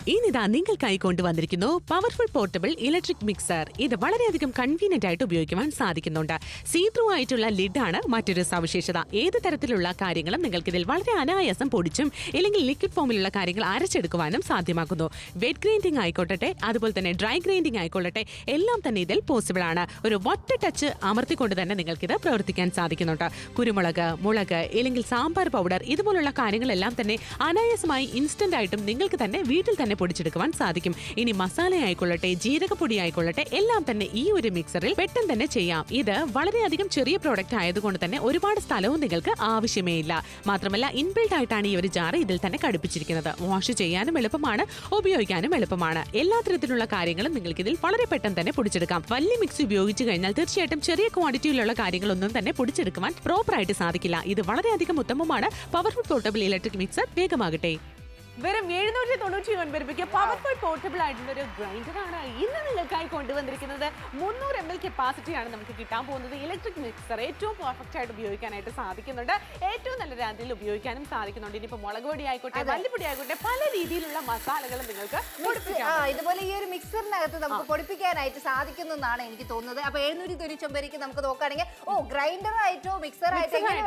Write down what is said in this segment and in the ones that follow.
ഇനിതാ നിങ്ങൾക്കായി കൊണ്ടുവന്നിരിക്കുന്നു powerful portable electric mixer. ഇത് വളരെയധികം കൺവീനിയന്റ് ആയിട്ട് ഉപയോഗിക്കുവാൻ സാധിക്കുന്നുണ്ട്. സീ ത്രൂ ആയിട്ടുള്ള ലിഡാണ് മറ്റൊരു സവിശേഷത. ഏത് തരത്തിലുള്ള കാര്യങ്ങളും നിങ്ങൾക്ക് ഇതിൽ വളരെ അനായാസം പൊടിച്ചും ഇല്ലെങ്കിൽ ലിക്വിഡ് ഫോമിലുള്ള കാര്യങ്ങൾ അരച്ചെടുക്കുവാനും സാധ്യമാക്കുന്നു. വെറ്റ് ഗ്രൈൻഡിംഗ് ആയിക്കോട്ടെ, അതുപോലെ തന്നെ ഡ്രൈ ഗ്രൈൻഡിംഗ് ആയിക്കൊള്ളട്ടെ, എല്ലാം തന്നെ ഇതിൽ പോസിബിൾ ആണ്. ഒരു ഒറ്റ ടച്ച് അമർത്തിക്കൊണ്ട് തന്നെ നിങ്ങൾക്കിത് പ്രവർത്തിക്കാൻ സാധിക്കുന്നുണ്ട്. കുരുമുളക്, മുളക് ഇല്ലെങ്കിൽ സാമ്പാർ പൗഡർ ഇതുപോലുള്ള കാര്യങ്ങളെല്ലാം തന്നെ അനായാസമായി ഇൻസ്റ്റന്റ് ആയിട്ടും നിങ്ങൾക്ക് തന്നെ വീട്ടിൽ തന്നെ പൊടിച്ചെടുക്കുവാൻ സാധിക്കും. ഇനി മസാല ആയിക്കൊള്ളട്ടെ, ജീരകപ്പൊടി ആയിക്കൊള്ളട്ടെ, എല്ലാം തന്നെ ഈ ഒരു മിക്സറിൽ പെട്ടെന്ന് തന്നെ ചെയ്യാം. ഇത് വളരെയധികം ചെറിയ പ്രോഡക്റ്റ് ആയതുകൊണ്ട് തന്നെ ഒരുപാട് സ്ഥലവും നിങ്ങൾക്ക് ആവശ്യമേ ഇല്ല. മാത്രമല്ല ഇൻബിൽഡ് ആയിട്ടാണ് ഈ ഒരു ജാർ ഇതിൽ തന്നെ ഘടിപ്പിച്ചിരിക്കുന്നത്. വാഷ് ചെയ്യാനും എളുപ്പമാണ്, ഉപയോഗിക്കാനും എളുപ്പമാണ്. എല്ലാ തരത്തിലുള്ള കാര്യങ്ങളും നിങ്ങൾക്ക് ഇതിൽ വളരെ പെട്ടെന്ന് തന്നെ പൊടിച്ചെടുക്കാം. വലിയ മിക്സി ഉപയോഗിച്ച് കഴിഞ്ഞാൽ തീർച്ചയായിട്ടും ചെറിയ ക്വാണ്ടിറ്റിയിലുള്ള കാര്യങ്ങളൊന്നും തന്നെ പൊടിച്ചെടുക്കുവാൻ പ്രോപ്പർ ആയിട്ട് സാധിക്കില്ല. ഇത് വളരെയധികം ഉത്തമമാണ്. പവർഫുൾ പോർട്ടബിൾ ഇലക്ട്രിക് മിക്സർ വേഗമാകട്ടെ. വെറും 799 രൂപയ്ക്ക് പവർഫുൾ പോർട്ടബിൾ ആയിട്ടുള്ള ഒരു ഗ്രൈൻഡറാണ് ഇന്ന് നിങ്ങൾക്കായി കൊണ്ടുവന്നിരിക്കുന്നത്. 300 ml കപ്പാസിറ്റിയാണ് നമുക്ക് കിട്ടാൻ പോകുന്നത്. ഇലക്ട്രിക് മിക്സർ ഏറ്റവും പെർഫെക്റ്റ് ആയിട്ട് ഉപയോഗിക്കാനായിട്ട് സാധിക്കുന്നുണ്ട്. ഏറ്റവും നല്ല രീതിയിൽ ഉപയോഗിക്കാനും സാധിക്കുന്നുണ്ട്. ഇനിയിപ്പോൾ മുളക് പൊടി ആയിക്കോട്ടെ, മല്ലിപ്പൊടി ആയിക്കോട്ടെ, പല രീതിയിലുള്ള മസാലകളും നിങ്ങൾക്ക് ഇതുപോലെ ഈ ഒരു മിക്സറിനകത്ത് നമുക്ക് പൊടിപ്പിക്കാനായിട്ട് സാധിക്കുന്നു എന്നാണ് എനിക്ക് തോന്നുന്നത്. അപ്പൊ 799 നമുക്ക് നോക്കുകയാണെങ്കിൽ ഗ്രൈൻഡർ ആയിട്ടോ മിക്സർ ആയിട്ടോ എങ്ങനെ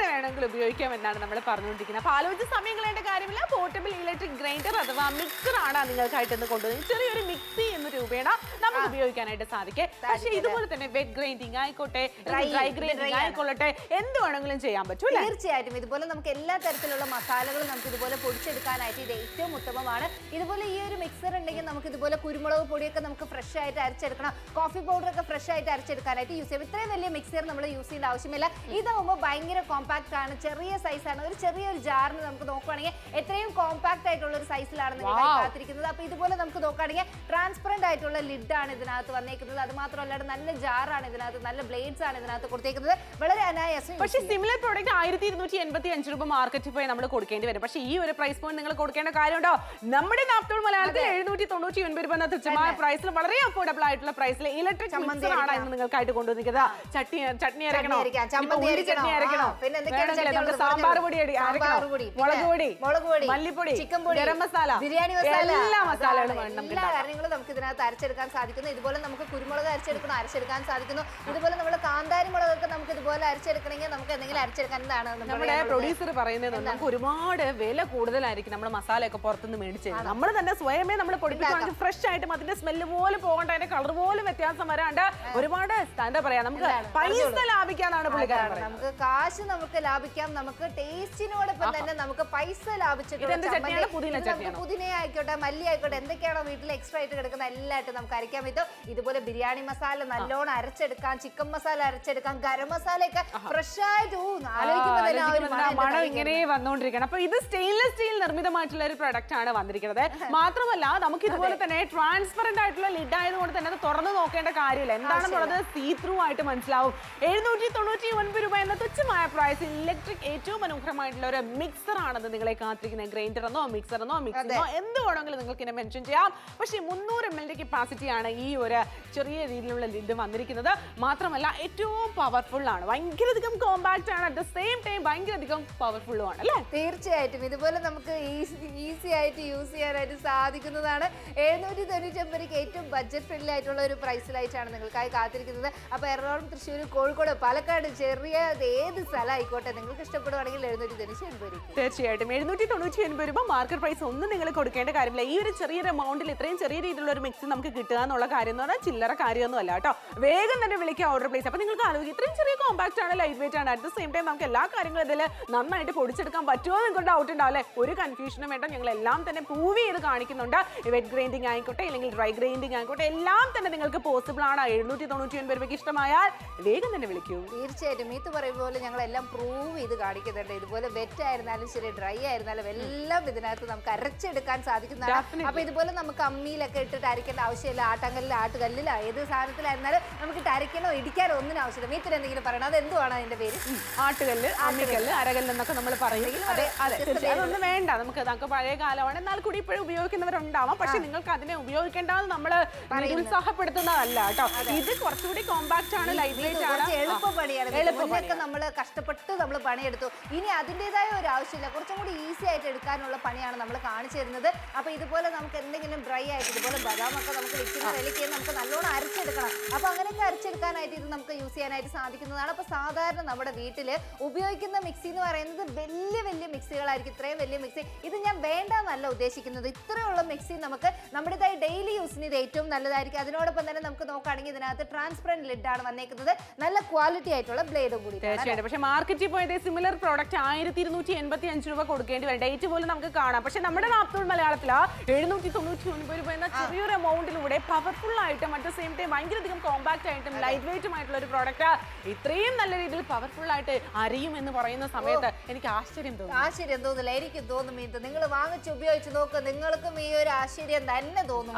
വേണമെങ്കിലും ഉപയോഗിക്കാം എന്നാണ് നമ്മൾ പറഞ്ഞുകൊണ്ടിരിക്കുന്നത്. അപ്പൊ ആലോചിച്ച സമയം കളയേണ്ട കാര്യമില്ല. പോർട്ടബിൾ ഇലക്ട്രിക് ഗ്രൈൻഡർ അഥവാ മിക്സർ ആണ് നിങ്ങൾക്കായിട്ട് ഇന്ന് കൊണ്ടുവന്നത്. ചെറിയൊരു മിക്സി എന്ന രൂപേണ നമുക്ക് ഉപയോഗിക്കാനായിട്ട് സാധിക്കും. പക്ഷേ ഇതുപോലെ തന്നെ വെറ്റ് ഗ്രൈൻഡിങ് ആയിക്കോട്ടെ, ഡ്രൈ ഗ്രൈൻഡിങ് ആയിക്കൊള്ളട്ടെ, എന്ത് വേണമെങ്കിലും ചെയ്യാൻ പറ്റും. തീർച്ചയായിട്ടും ഇതുപോലെ നമുക്ക് എല്ലാ തരത്തിലുള്ള മസാലകളും നമുക്ക് ഇതുപോലെ പൊടിച്ചെടുക്കാനായിട്ട് ഇത് ഏറ്റവും ഉത്തമമാണ്. ഇതുപോലെ ഈ ഒരു മിക്സർ ഉണ്ടെങ്കിൽ നമുക്ക് ഇതുപോലെ കുരുമുളക് പൊടിയൊക്കെ നമുക്ക് ഫ്രഷ് ആയിട്ട് അരച്ചെടുക്കണം, കോഫി പൗഡർ ഒക്കെ ഫ്രഷ് ആയിട്ട് അരച്ചെടുക്കാനായിട്ട് യൂസ് ചെയ്യാം. ഇത്രയും വലിയ മിക്സർ നമ്മൾ യൂസ് ചെയ്യേണ്ട ആവശ്യമില്ല. ഇതാവുമ്പോൾ ഭയങ്കര കോമ്പാക്ട് ആണ്, ചെറിയ സൈസാണ്. ഒരു ചെറിയൊരു ജാറിന് നമുക്ക് നോക്കുകയാണെങ്കിൽ എത്രയും കോമ്പാക്ട് ആയിട്ടുള്ള ഒരു സൈസിലാണ് നിങ്ങൾ കാത്തിരിക്കുന്നത്. അപ്പൊ ഇതുപോലെ നമുക്ക് നോക്കുകയാണെങ്കിൽ ട്രാൻസ്പെറന്റ് ആയിട്ടുള്ള ലിഡ് ആണ് ഇതിനകത്ത് വന്നേക്കുന്നത്. അത് മാത്രമല്ലാതെ നല്ല ജാറാണ് ഇതിനകത്ത്, നല്ല ബ്ലേഡ്സ് ആണ് ഇതിനകത്ത് കൊടുത്തേക്കുന്നത്. വളരെ അനായാസം. പക്ഷേ സിമിലർ പ്രോഡക്റ്റ് 1285 രൂപ മാർക്കറ്റിൽ പോയി നമ്മൾ കൊടുക്കേണ്ടി വരും. പക്ഷേ ഈ ഒരു പ്രൈസ് പോയിന്റ് നിങ്ങൾ കൊടുക്കേണ്ട കാര്യമുണ്ടോ? നമ്മുടെ നാപ്തോൾ മലയാളത്തിൽ 799 രൂപ എന്ന തുച്ഛമായ പ്രൈസിൽ വളരെ അഫോർഡബിൾ ആയിട്ടുള്ള പ്രൈസിൽ ഇലക്ട്രിക് മിക്സർ ആണ് ഇന്ന് നിങ്ങൾക്കായിട്ട് കൊണ്ടുവന്നിരിക്കുന്നത്. ചട്നി അരക്കണോ, ചട്നി അരക്കണോ, പിന്നെ സാമ്പാർ പൊടി അരക്കണോ, മുളക് പൊടി, മല്ലിപ്പൊടി, ചിക്കൻ പൊടി, ഗരം മസാല, ബിരിയാണി മസാല, എല്ലാ മസാലകളും എല്ലാ കാര്യങ്ങളും നമുക്ക് ഇതിനകത്ത് അരച്ചെടുക്കാൻ സാധിക്കുന്നു. ഇതുപോലെ നമുക്ക് കുരുമുളക് അരച്ചെടുക്കാൻ സാധിക്കുന്നു. ഇതുപോലെ നമ്മൾ കാന്താരി മുളകൊക്കെ നമുക്ക് ഇതുപോലെ അരച്ചെടുക്കണമെങ്കിൽ നമുക്ക് എന്തെങ്കിലും അരച്ചെടുക്കാൻ നമ്മുടെ പ്രൊഡ്യൂസർ പറയുന്നത് നമുക്ക് ഒരുപാട് വില കൂടുതലായിരിക്കും നമ്മൾ മസാലയൊക്കെ പുറത്തുനിന്ന് മേടിച്ച്. നമ്മൾ തന്നെ സ്വയമേ നമ്മൾ പൊടിപ്പിക്കുകയാണെങ്കിൽ ഫ്രഷ് ആയിട്ടും അതിന്റെ സ്മെല്ല് പോലും പോകണ്ട, അതിന്റെ കളർ പോലും വ്യത്യാസം വരാണ്ട് ഒരുപാട് എന്താ പറയാ നമുക്ക് പൈസ ലാഭിക്കാന്നാണ് പുള്ളിക്കാരൻ പറയുന്നത്. നമുക്ക് കാശ് നമുക്ക് ലാഭിക്കാം, നമുക്ക് ടേസ്റ്റിനോടൊപ്പം തന്നെ നമുക്ക് പൈസ ലാഭിച്ചിട്ട് പുതിന ആയിക്കോട്ടെ, മല്ലി ആയിക്കോട്ടെ, എന്തൊക്കെയാണോ വീട്ടിൽ എക്സ്ട്രാ ആയിട്ട് കിടക്കുന്ന എല്ലായിട്ടും നമുക്ക് അരയ്ക്കാൻ പറ്റും. ഇതുപോലെ ബിരിയാണി മസാല നല്ലോണം അരച്ചെടുക്കാം, ചിക്കൻ മസാല അരച്ചെടുക്കാം, ഗരം മസാലയൊക്കെ ഫ്രഷ് ആയിട്ട് മണം ഇങ്ങനെ വന്നുകൊണ്ടിരിക്കണം. അപ്പൊ ഇത് സ്റ്റെയിൻലെസ് സ്റ്റീൽ നിർമ്മിതമായിട്ടുള്ള ഒരു പ്രൊഡക്റ്റ് ആണ് വന്നിരിക്കുന്നത്. മാത്രമല്ല നമുക്ക് ഇതുപോലെ തന്നെ ട്രാൻസ്പെറന്റ് ആയിട്ടുള്ള ലിഡ് ആയതുകൊണ്ട് തന്നെ അത് തുറന്നു നോക്കേണ്ട കാര്യമില്ല. എന്താണെന്നുള്ളത് സീ ത്രൂ ആയിട്ട് മനസ്സിലാവും. 799 രൂപ എന്ന തുച്ഛമായ പ്രൈസിൽ ഇലക്ട്രിക് ഏറ്റവും മനോഹരമായിട്ടുള്ള ഒരു മിക്സർ ആണെന്ന് നിങ്ങളെ കാത്തിരിക്കുന്നത്. ഗ്രൈൻഡർ എന്നോ മിക്സർ എന്നോ മിക്സിനോ എന്ത് വേണമെങ്കിലും നിങ്ങൾക്ക് ഇതിനെ മെൻഷൻ ചെയ്യാം. പക്ഷേ 300 ml കപ്പാസിറ്റിയാണ് ഈ ഒരു ചെറിയ രീതിയിലുള്ള ലിഡ് വന്നിരിക്കുന്നത്. മാത്രമല്ല ഏറ്റവും പവർഫുൾ ആണ്, ഭയങ്കരധികം കോമ്പാക്ട് ആണ്, അറ്റ് ദ സെയിം ടൈം ഭയങ്കരധികം പവർഫുള്ളും ആണ് അല്ലേ? തീർച്ചയായിട്ടും ഇതുപോലെ നമുക്ക് ഈസി ആയിട്ട് യൂസ് ചെയ്യാനായിട്ട് സാധിക്കുന്നതാണ്. 799 ഏറ്റവും ബഡ്ജറ്റ് ഫ്രണ്ട്ലി ആയിട്ടുള്ള ഒരു പ്രൈസിലായിട്ടാണ് നിങ്ങൾക്കായി കാത്തിരിക്കുന്നത്. അപ്പോൾ എറണാകുളം, തൃശ്ശൂർ, കോഴിക്കോട്, പാലക്കാട്, ചെറിയ ഏത് സ്ഥലം ആയിക്കോട്ടെ നിങ്ങൾക്ക് ഇഷ്ടപ്പെടുവാണെങ്കിൽ 799 തീർച്ചയായിട്ടും 799 രൂപ മാർക്കറ്റ് പ്രൈസ് ഒന്നും നിങ്ങൾ കൊടുക്കേണ്ട കാര്യമില്ല. ഈ ഒരു ചെറിയൊരു എമൗണ്ടിൽ ഇത്രയും ചെറിയ രീതിയിലുള്ള ഒരു മിക്സി നമുക്ക് കിട്ടുക എന്നുള്ള കാര്യം എന്ന് പറഞ്ഞാൽ ചില്ലറ കാര്യമൊന്നും അല്ല കേട്ടോ. വേഗം തന്നെ വിളിക്കുക, ഓർഡർ പ്ലേസ്. അപ്പോൾ നിങ്ങൾക്ക് ആലോചിക്കും ഇത്രയും ചെറിയ കോമ്പാക്ട് ആണ്, ലൈറ്റ് വെയിറ്റ് ആണ്, അറ്റ് ദ സെയിം ടൈം നമുക്ക് എല്ലാ കാര്യങ്ങളും ഇതിൽ നന്നായിട്ട് പൊടിച്ചെടുക്കാൻ പറ്റുമോ നിങ്ങൾക്ക് ഡൗട്ട് ഉണ്ടാവില്ലേ? ഒരു കൺഫ്യൂഷനും വേണ്ട, ഞങ്ങൾ എല്ലാം തന്നെ പ്രൂവ് ചെയ്ത് കാണിക്കുന്നുണ്ട്. വെറ്റ് ഗ്രൈൻഡിങ് ആയിക്കോട്ടെ അല്ലെങ്കിൽ ഡ്രൈ ഗ്രൈൻഡിങ് ആയിക്കോട്ടെ, എല്ലാം തന്നെ നിങ്ങൾക്ക് പോസിബിൾ ആണ്. 799 രൂപയ്ക്ക് ഇഷ്ടമായാൽ വേഗം തന്നെ വിളിക്കൂ. തീർച്ചയായിട്ടും ഇത് പറയുമ്പോൾ പോലെ ഞങ്ങളെല്ലാം പ്രൂവ് ചെയ്ത് കാണിക്കുന്നുണ്ട്. ഇതുപോലെ വെറ്റ് ആയിരുന്നാലും ശരി, ഡ്രൈ ആയിരുന്നാലും എല്ലാം ഇതിനകത്ത് നമുക്ക് അരച്ചെടുക്കാൻ സാധിക്കുന്നതാണ്. അപ്പൊ ഇതുപോലെ നമുക്ക് അമ്മിയിലൊക്കെ ഇട്ടിട്ട് അരയ്ക്കേണ്ട ആവശ്യമില്ല. ആട്ടങ്കല്ലിൽ, ആട്ടുകല്ലിലോ ഏത് സാധനത്തിലായിരുന്നാലും നമുക്ക് അരയ്ക്കണോ ഇടിക്കാനോ ഒന്നിനും ആവശ്യമില്ല. മീത്തിൽ എന്തെങ്കിലും പറയണം, അത് എന്തുവാണ് അതിന്റെ പേര്? ആട്ടുകല്ല്, അമ്മിക്കല്ല്, അരകല്ല് എന്നൊക്കെ നമ്മൾ പറയും. അതൊന്നും വേണ്ട, നമുക്ക് പഴയ കാലമാണ്, എന്നാൽ കൂടി ഇപ്പോഴും ഉപയോഗിക്കുന്നവരുണ്ടാവാം. പക്ഷെ നിങ്ങൾക്ക് അതിനെ ഉപയോഗിക്കേണ്ടത് നമ്മൾ നിരുത്സാഹപ്പെടുത്തുന്നതല്ല കേട്ടോ. ഇത് കുറച്ചുകൂടി കോമ്പാക്ട് ആണ്, ലൈറ്റ് വെയിറ്റ് ആണ്, എളുപ്പ പണിയാണ്. നമ്മൾ കഷ്ടപ്പെട്ട് നമ്മൾ പണിയെടുത്തു. ഇനി അതിൻ്റെതായ ഒരു ആവശ്യമില്ല, കുറച്ചും കൂടി ഈസി ആയിട്ട് അരച്ചെടുക്കാനുള്ള പണിയാണ് നമ്മൾ കാണിച്ചു തരുന്നത്. അപ്പോൾ ഇതുപോലെ നമുക്ക് എന്തെങ്കിലും ഡ്രൈ ആയിട്ട് ഇതുപോലെ ബദാമൊക്കെ നമുക്ക് വെക്കുന്ന വിലയ്ക്ക് നമുക്ക് നല്ലോണം അരച്ചെടുക്കണം. അപ്പോൾ അങ്ങനെയൊക്കെ അരച്ചെടുക്കാനായിട്ട് ഇത് നമുക്ക് യൂസ് ചെയ്യാനായിട്ട് സാധിക്കുന്നതാണ്. അപ്പോൾ സാധാരണ നമ്മുടെ വീട്ടിൽ ഉപയോഗിക്കുന്ന മിക്സി എന്ന് പറയുന്നത് വലിയ വലിയ മിക്സികളായിരിക്കും. ഇത്രയും വലിയ മിക്സി ഇത് ഞാൻ വേണ്ടെന്നല്ല ഉദ്ദേശിക്കുന്നത്. ഇത്രയുള്ള മിക്സി നമുക്ക് നമ്മുടേതായി ഡെയിലി യൂസിന് ഇത് ഏറ്റവും നല്ലതായിരിക്കും. അതിനോടൊപ്പം തന്നെ നമുക്ക് നോക്കുകയാണെങ്കിൽ ഇതിനകത്ത് ട്രാൻസ്പെറന്റ് ലിഡാണ് വന്നേക്കുന്നത്. നല്ല ക്വാളിറ്റി ആയിട്ടുള്ള ബ്ലേഡും കൂടി. തീർച്ചയായിട്ടും. പക്ഷേ മാർക്കറ്റിൽ പോയത് സിമിലർ പ്രോഡക്റ്റ് 1285 രൂപ കൊടുക്കേണ്ടി വരും. ഡേറ്റ് പോലും നമുക്ക് കാണാം. പക്ഷെ നമ്മുടെ നാപ്തോൾ മലയാളത്തിൽ 799 രൂപ എന്ന ചെറിയൊരു എമൗണ്ടിലൂടെ പവർഫുൾ ആയിട്ട് അറ്റ് ദ സെയിം ടൈം ഭയങ്കരധികം കോമ്പാക്ട് ആയിട്ടും ലൈറ്റ് വെയിറ്റും ആയിട്ടുള്ള ഒരു പ്രോഡക്റ്റ് ഇത്രയും നല്ല രീതിയിൽ പവർഫുൾ ആയിട്ട് അരിയും എന്ന് പറയുന്ന സമയത്ത് എനിക്ക് ആശ്ചര്യം തോന്നില്ല. എനിക്ക് തോന്നും ഇത് നിങ്ങൾ വാങ്ങിച്ച് ഉപയോഗിച്ച് നോക്ക്, നിങ്ങൾക്കും ഈ ഒരു ആശ്ചര്യം തന്നെ തോന്നും.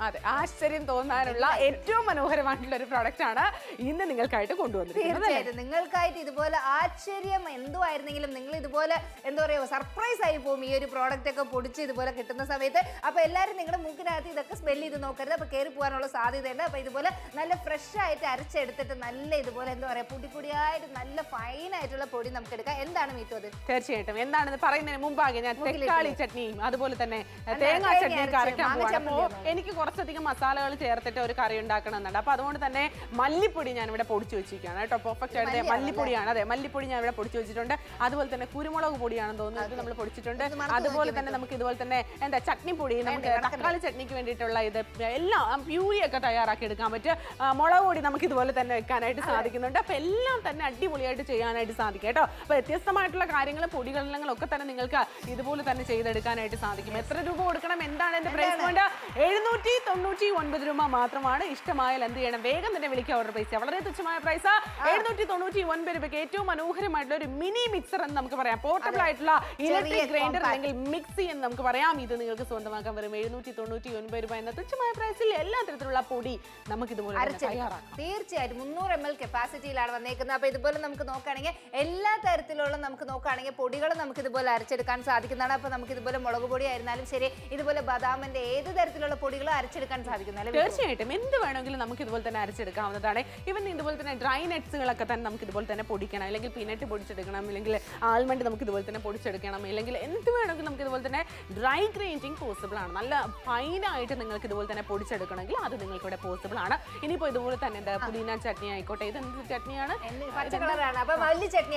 അതെ, ആശ്ചര്യം തോന്നാനുള്ള ഏറ്റവും മനോഹരമായിട്ടുള്ള ഒരു പ്രോഡക്റ്റ് ആണ് ഇന്ന് നിങ്ങൾക്കായിട്ട് കൊണ്ടുവന്നിരിക്കുന്നത്. തീർച്ചയായിട്ടും നിങ്ങൾക്കായിട്ട് ഇതുപോലെ ആശ്ചര്യം എന്തുമായിരുന്നെങ്കിലും നിങ്ങൾ ഇതുപോലെ എന്താ പറയുക സർപ്രൈസ് ആയി പോകും ഈ ഒരു പ്രോഡക്റ്റ് ഒക്കെ പൊടിച്ച് ഇതുപോലെ കിട്ടുന്ന സമയത്ത്. അപ്പൊ എല്ലാവരും നിങ്ങളുടെ മൂക്കിനകത്ത് ഇതൊക്കെ സ്മെൽ ചെയ്ത് നോക്കരുത്. അപ്പൊ കയറി പോകാനുള്ള സാധ്യതയുണ്ട്. അപ്പൊ ഇതുപോലെ നല്ല ഫ്രഷ് ആയിട്ട് അരച്ചെടുത്തിട്ട് നല്ല ഇതുപോലെ എന്താ പറയാ പൊടിയായിട്ട് നല്ല ഫൈൻ ആയിട്ടുള്ള പൊടി നമുക്ക് എടുക്കാം. എന്താണ് മീത്തു അത്? തീർച്ചയായിട്ടും എന്താണെന്ന് പറയുന്നതിന് മുമ്പാകെ ഞാൻ തക്കാളി ചട്നിയും അതുപോലെ തന്നെ തേങ്ങാ ചട്നിയും കറക്കാൻ പോവാണ്. അപ്പോൾ എനിക്ക് കുറച്ചധികം മസാലകൾ ചേർത്തിട്ട് ഒരു കറി ഉണ്ടാക്കണം എന്നുണ്ട്. അപ്പൊ അതുകൊണ്ട് തന്നെ മല്ലിപ്പൊടി ഞാൻ ഇവിടെ പൊടിച്ചു വെച്ചിരിക്കുകയാണ് കേട്ടോ. പെർഫെക്റ്റ് ആയിട്ട് മല്ലിപ്പൊടിയാണ്. അതെ, മല്ലിപ്പൊടി ഞാൻ ഇവിടെ പൊടിച്ചു വെച്ചിട്ടുണ്ട്. അതുപോലെ തന്നെ കുരുമുളക് പൊടിയാണെന്ന് തോന്നുന്നു നമ്മൾ പൊടിച്ചിട്ടുണ്ട്. അതുപോലെ തന്നെ നമുക്ക് ഇതുപോലെ തന്നെ എന്താ ചട്നി പൊടി, നമുക്ക് തക്കാളി ചട്നിക്ക് വേണ്ടിയിട്ടുള്ള ഇത് എല്ലാം പ്യൂരിയൊക്കെ തയ്യാറാക്കി എടുക്കാൻ പറ്റും. മുളക് പൊടി നമുക്ക് ഇതുപോലെ തന്നെ വെക്കാനായിട്ട് സാധിക്കുന്നുണ്ട്. അപ്പൊ എല്ലാം തന്നെ അടിപൊളിയായിട്ട് ചെയ്യാനായിട്ട് സാധിക്കും കേട്ടോ. അപ്പൊ വ്യത്യസ്തമായിട്ടുള്ള കാര്യങ്ങളും പൊടികളങ്ങളും ഒക്കെ തന്നെ നിങ്ങൾക്ക് ഇതുപോലെ തന്നെ ചെയ്തെടുക്കാനായിട്ട് സാധിക്കും. എത്ര രൂപ കൊടുക്കണം, എന്താണ് എന്റെ പ്രൈസ് പോയിന്റ്? 799 രൂപ മാത്രമാണ്. ഇഷ്ടമായാൽ എന്ത് ചെയ്യണം, വേഗം തന്നെ വിളിക്കുക, ഓർഡർ പ്ലേസ് ചെയ്യുക. വളരെ തുച്ഛമായ പ്രൈസ് 799 രൂപയ്ക്ക് ഏറ്റവും മനോഹരമായിട്ടുള്ള ഒരു മിനി മിക്സർ എന്ന് നമുക്ക് പറയാം. പോർട്ടബിൾ ആയിട്ടുള്ള ഇലക്ട്രിക് ഗ്രൈൻഡർ അല്ലെങ്കിൽ മിക്സി എന്ന് നമുക്ക് പറയാം. ഇത് നിങ്ങൾക്ക് സ്വന്തമാക്കാൻ വരും 799 രൂപ എന്ന തുച്ഛമായ പ്രൈസിൽ എല്ലാ തരത്തിലുള്ള പൊടി നമുക്ക് ഇതുപോലെ തയ്യാറാക്കാം. തീർച്ചയായിട്ടും 300 ml കപ്പാസിറ്റിയിലാണ് വന്നേക്കുന്നത്. അപ്പൊ ഇതുപോലെ നമുക്ക് നോക്കുകയാണെങ്കിൽ എല്ലാ തരത്തിലുള്ള നമുക്ക് നോക്കുകയാണെങ്കിൽ പൊടികൾ നമുക്ക് ഇതുപോലെ അരച്ചെടുക്കാൻ സാധിക്കുന്നതാണ്. അപ്പൊ നമുക്ക് ഇതുപോലെ മുളക് പൊടി ആയിരുന്നാലും ശരി, ഇതുപോലെ ബദാമിന്റെ ഏത് തരത്തിലുള്ള പൊടികളും അരച്ചെടുക്കാൻ സാധിക്കുന്നതാണ്. തീർച്ചയായിട്ടും എന്ത് വേണമെങ്കിലും നമുക്ക് ഇതുപോലെ തന്നെ അരച്ചെടുക്കാവുന്നതാണ്. ഇവൻ ഇതുപോലെ തന്നെ ഡ്രൈ നട്ട്സുകളൊക്കെ തന്നെ നമുക്ക് ഇതുപോലെ തന്നെ പൊടിക്കണം, അല്ലെങ്കിൽ പീനട്ട് പൊടിച്ചെടുക്കണം, അല്ലെങ്കിൽ ആൽമണ്ട് നമുക്ക് ഇതുപോലെ തന്നെ പൊടിച്ചെടുക്കണം, അല്ലെങ്കിൽ എന്ത് വേണമെങ്കിലും നമുക്ക് ഇതുപോലെ തന്നെ ഡ്രൈ ഗ്രൈൻഡിങ് പോസിബിൾ ആണ്. നല്ല ഫൈനായിട്ട് നിങ്ങൾക്ക് ഇതുപോലെ തന്നെ പൊടിച്ചെടുക്കണമെങ്കിൽ അത് നിങ്ങൾക്ക് ഇവിടെ പോസിബിൾ ആണ്. ഇനിയിപ്പോൾ ഇതുപോലെ തന്നെ എന്താ പുതിന ചട്നി ആയിക്കോട്ടെ, ഇത് എന്ത് ചട്നിയാണ്? പച്ചക്കളറാണ്. അപ്പൊ മല്ലി ചട്നി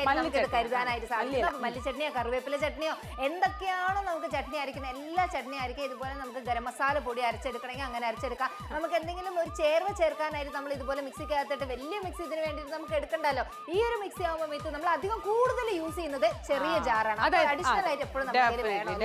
കരുതാനായിട്ട് സാധിക്കും. മല്ലി ചട്നിയോ കറിവേപ്പില ചട്നിയോ എന്തൊക്കെയാണോ നമുക്ക് ചട്നി അരക്കുന്നത് എല്ലാ ചട്നി അരക്കുക. ഇതുപോലെ നമുക്ക് ഗരം മസാല പൊടി അരച്ചെടുക്കണമെങ്കിൽ അങ്ങനെ അരച്ചെടുക്കാം. നമുക്ക് എന്തെങ്കിലും ഒരു ചേർവ ചേർക്കാനായിട്ട് നമ്മൾ ഇതുപോലെ മിക്സിക്കകത്തിട്ട് വലിയ മിക്സി ഇതിന് വേണ്ടിയിട്ട് നമുക്ക് എടുക്കണ്ടല്ലോ. ഈ ഒരു മിക്സി ആകുമ്പോൾ മിത്ത് നമ്മൾ അധികം കൂടുതൽ യൂസ് ചെയ്യുന്നത് ചെറിയ ജാറാണ്. അഡീഷണൽ ആയിട്ട് എപ്പോഴും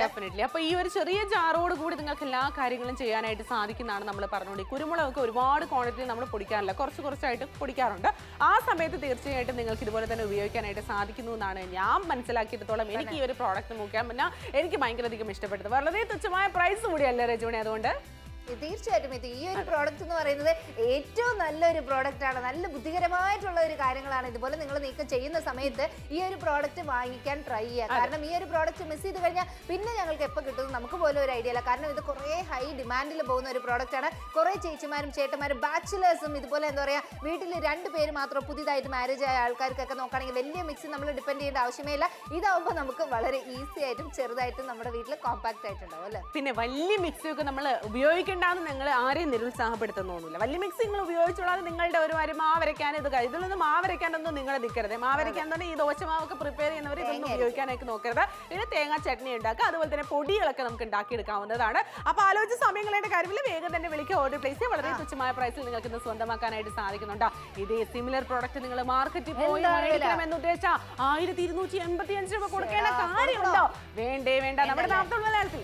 ഡെഫിനറ്റ്ലി. അപ്പൊ ഈ ഒരു ചെറിയ ജാറോട് കൂടി നിങ്ങൾക്ക് എല്ലാ കാര്യങ്ങളും ചെയ്യാനായിട്ട് സാധിക്കുന്നതാണ് നമ്മൾ പറഞ്ഞുകൊണ്ട്. കുരുമുളകൊക്കെ ഒരുപാട് ക്വാണ്ടിറ്റി നമ്മൾ പൊടിക്കാറില്ല, കുറച്ചായിട്ട് പൊടിക്കാറുണ്ട്. ആ സമയത്ത് തീർച്ചയായിട്ടും നിങ്ങൾക്ക് ഇതുപോലെ തന്നെ ഉപയോഗിക്കാനായിട്ട് സാധിക്കുന്നു എന്നാണ് ഞാൻ മനസ്സിലാക്കിയിടത്തോളം. എനിക്ക് ഈ ഒരു പ്രോഡക്റ്റ് നോക്കാൻ പിന്നെ എനിക്ക് ഭയങ്കരധികം ഇഷ്ടപ്പെട്ടത്. വളരെ തുച്ഛമായ പ്രൈസ് കൂടിയല്ലേ രജുണി? അതുകൊണ്ട് തീർച്ചയായിട്ടും ഈ ഒരു പ്രോഡക്റ്റ് എന്ന് പറയുന്നത് ഏറ്റവും നല്ലൊരു പ്രോഡക്റ്റ് ആണ്. നല്ല ബുദ്ധികരമായിട്ടുള്ള ഒരു കാര്യങ്ങളാണ്. ഇതുപോലെ നിങ്ങൾ നീക്കം ചെയ്യുന്ന സമയത്ത് ഈ ഒരു പ്രോഡക്റ്റ് വാങ്ങിക്കാൻ ട്രൈ ചെയ്യുക. കാരണം ഈ ഒരു പ്രോഡക്റ്റ് മിസ് ചെയ്ത് കഴിഞ്ഞാൽ പിന്നെ ഞങ്ങൾക്ക് എപ്പോൾ കിട്ടും നമുക്ക് പോലും ഒരു ഐഡിയ ഇല്ല. കാരണം ഇത് കുറേ ഹൈ ഡിമാൻഡിൽ പോകുന്ന ഒരു പ്രോഡക്റ്റ് ആണ്. കുറേ ചേച്ചിമാരും ചേട്ടന്മാരും ബാച്ചിലേഴ്സും ഇതുപോലെ എന്താ പറയുക വീട്ടിൽ 2 പേര് മാത്രം പുതിയതായിട്ട് മാരേജ് ആയ ആൾക്കാർക്കൊക്കെ നോക്കുകയാണെങ്കിൽ വലിയ മിക്സി നമ്മൾ ഡിപ്പെൻഡ് ചെയ്യേണ്ട ആവശ്യമേ ഇല്ല. ഇതാവുമ്പോൾ നമുക്ക് വളരെ ഈസി ആയിട്ടും ചെറുതായിട്ടും നമ്മുടെ വീട്ടിൽ കോമ്പാക്ട് ആയിട്ടുണ്ടാവും അല്ലേ. പിന്നെ വലിയ മിക്സിയൊക്കെ നമ്മൾ ഉപയോഗിക്കേണ്ടതെന്ന് നിങ്ങൾ ആരെയും നിരുത്സാഹപ്പെടുത്തുന്നൊന്നുമില്ല. വലിയ മിക്സി നിങ്ങൾ ഉപയോഗിച്ചോളാതെ നിങ്ങളുടെ ഒരു കാര്യം മാവരയ്ക്കാൻ ഇത് ഇതിലൊന്നും മാവരയ്ക്കാനൊന്നും നിങ്ങൾ നിൽക്കരുത്. മാവരയ്ക്കാൻ തന്നെ ഈ ദോശമാവൊക്കെ പ്രിപ്പയർ ചെയ്യുന്നവർ ഇതൊന്നും ഉപയോഗിക്കാനൊക്കെ നോക്കരുത്. പിന്നെ തേങ്ങാ ചട്നി ഉണ്ടാക്കുക, അതുപോലെ തന്നെ പൊടികളൊക്കെ നമുക്ക് ഉണ്ടാക്കിയെടുക്കാവുന്നതാണ്. അപ്പോൾ ആലോചിച്ച് സമയങ്ങളുടെ കാര്യത്തിൽ വേഗം തന്നെ വിളിക്കുക, ഓർഡർ പ്ലേസ് ചെയ്യുക. വളരെ തുച്ഛമായ പ്രൈസിൽ നിങ്ങൾക്ക് ഇന്ന് സ്വന്തമാക്കാനായിട്ട് സാധിക്കുന്നുണ്ട്. ഇതേ സിമിലർ പ്രോഡക്റ്റ് നിങ്ങൾ മാർക്കറ്റിൽ പോയി മേടിക്കണമെന്ന് ഉദ്ദേശിച്ചാൽ 1285 രൂപ കൊടുക്കേണ്ട കാര്യമുണ്ടോ? വേണ്ട. നമ്മുടെ നാട്ടിലുള്ള മലയാളത്തിൽ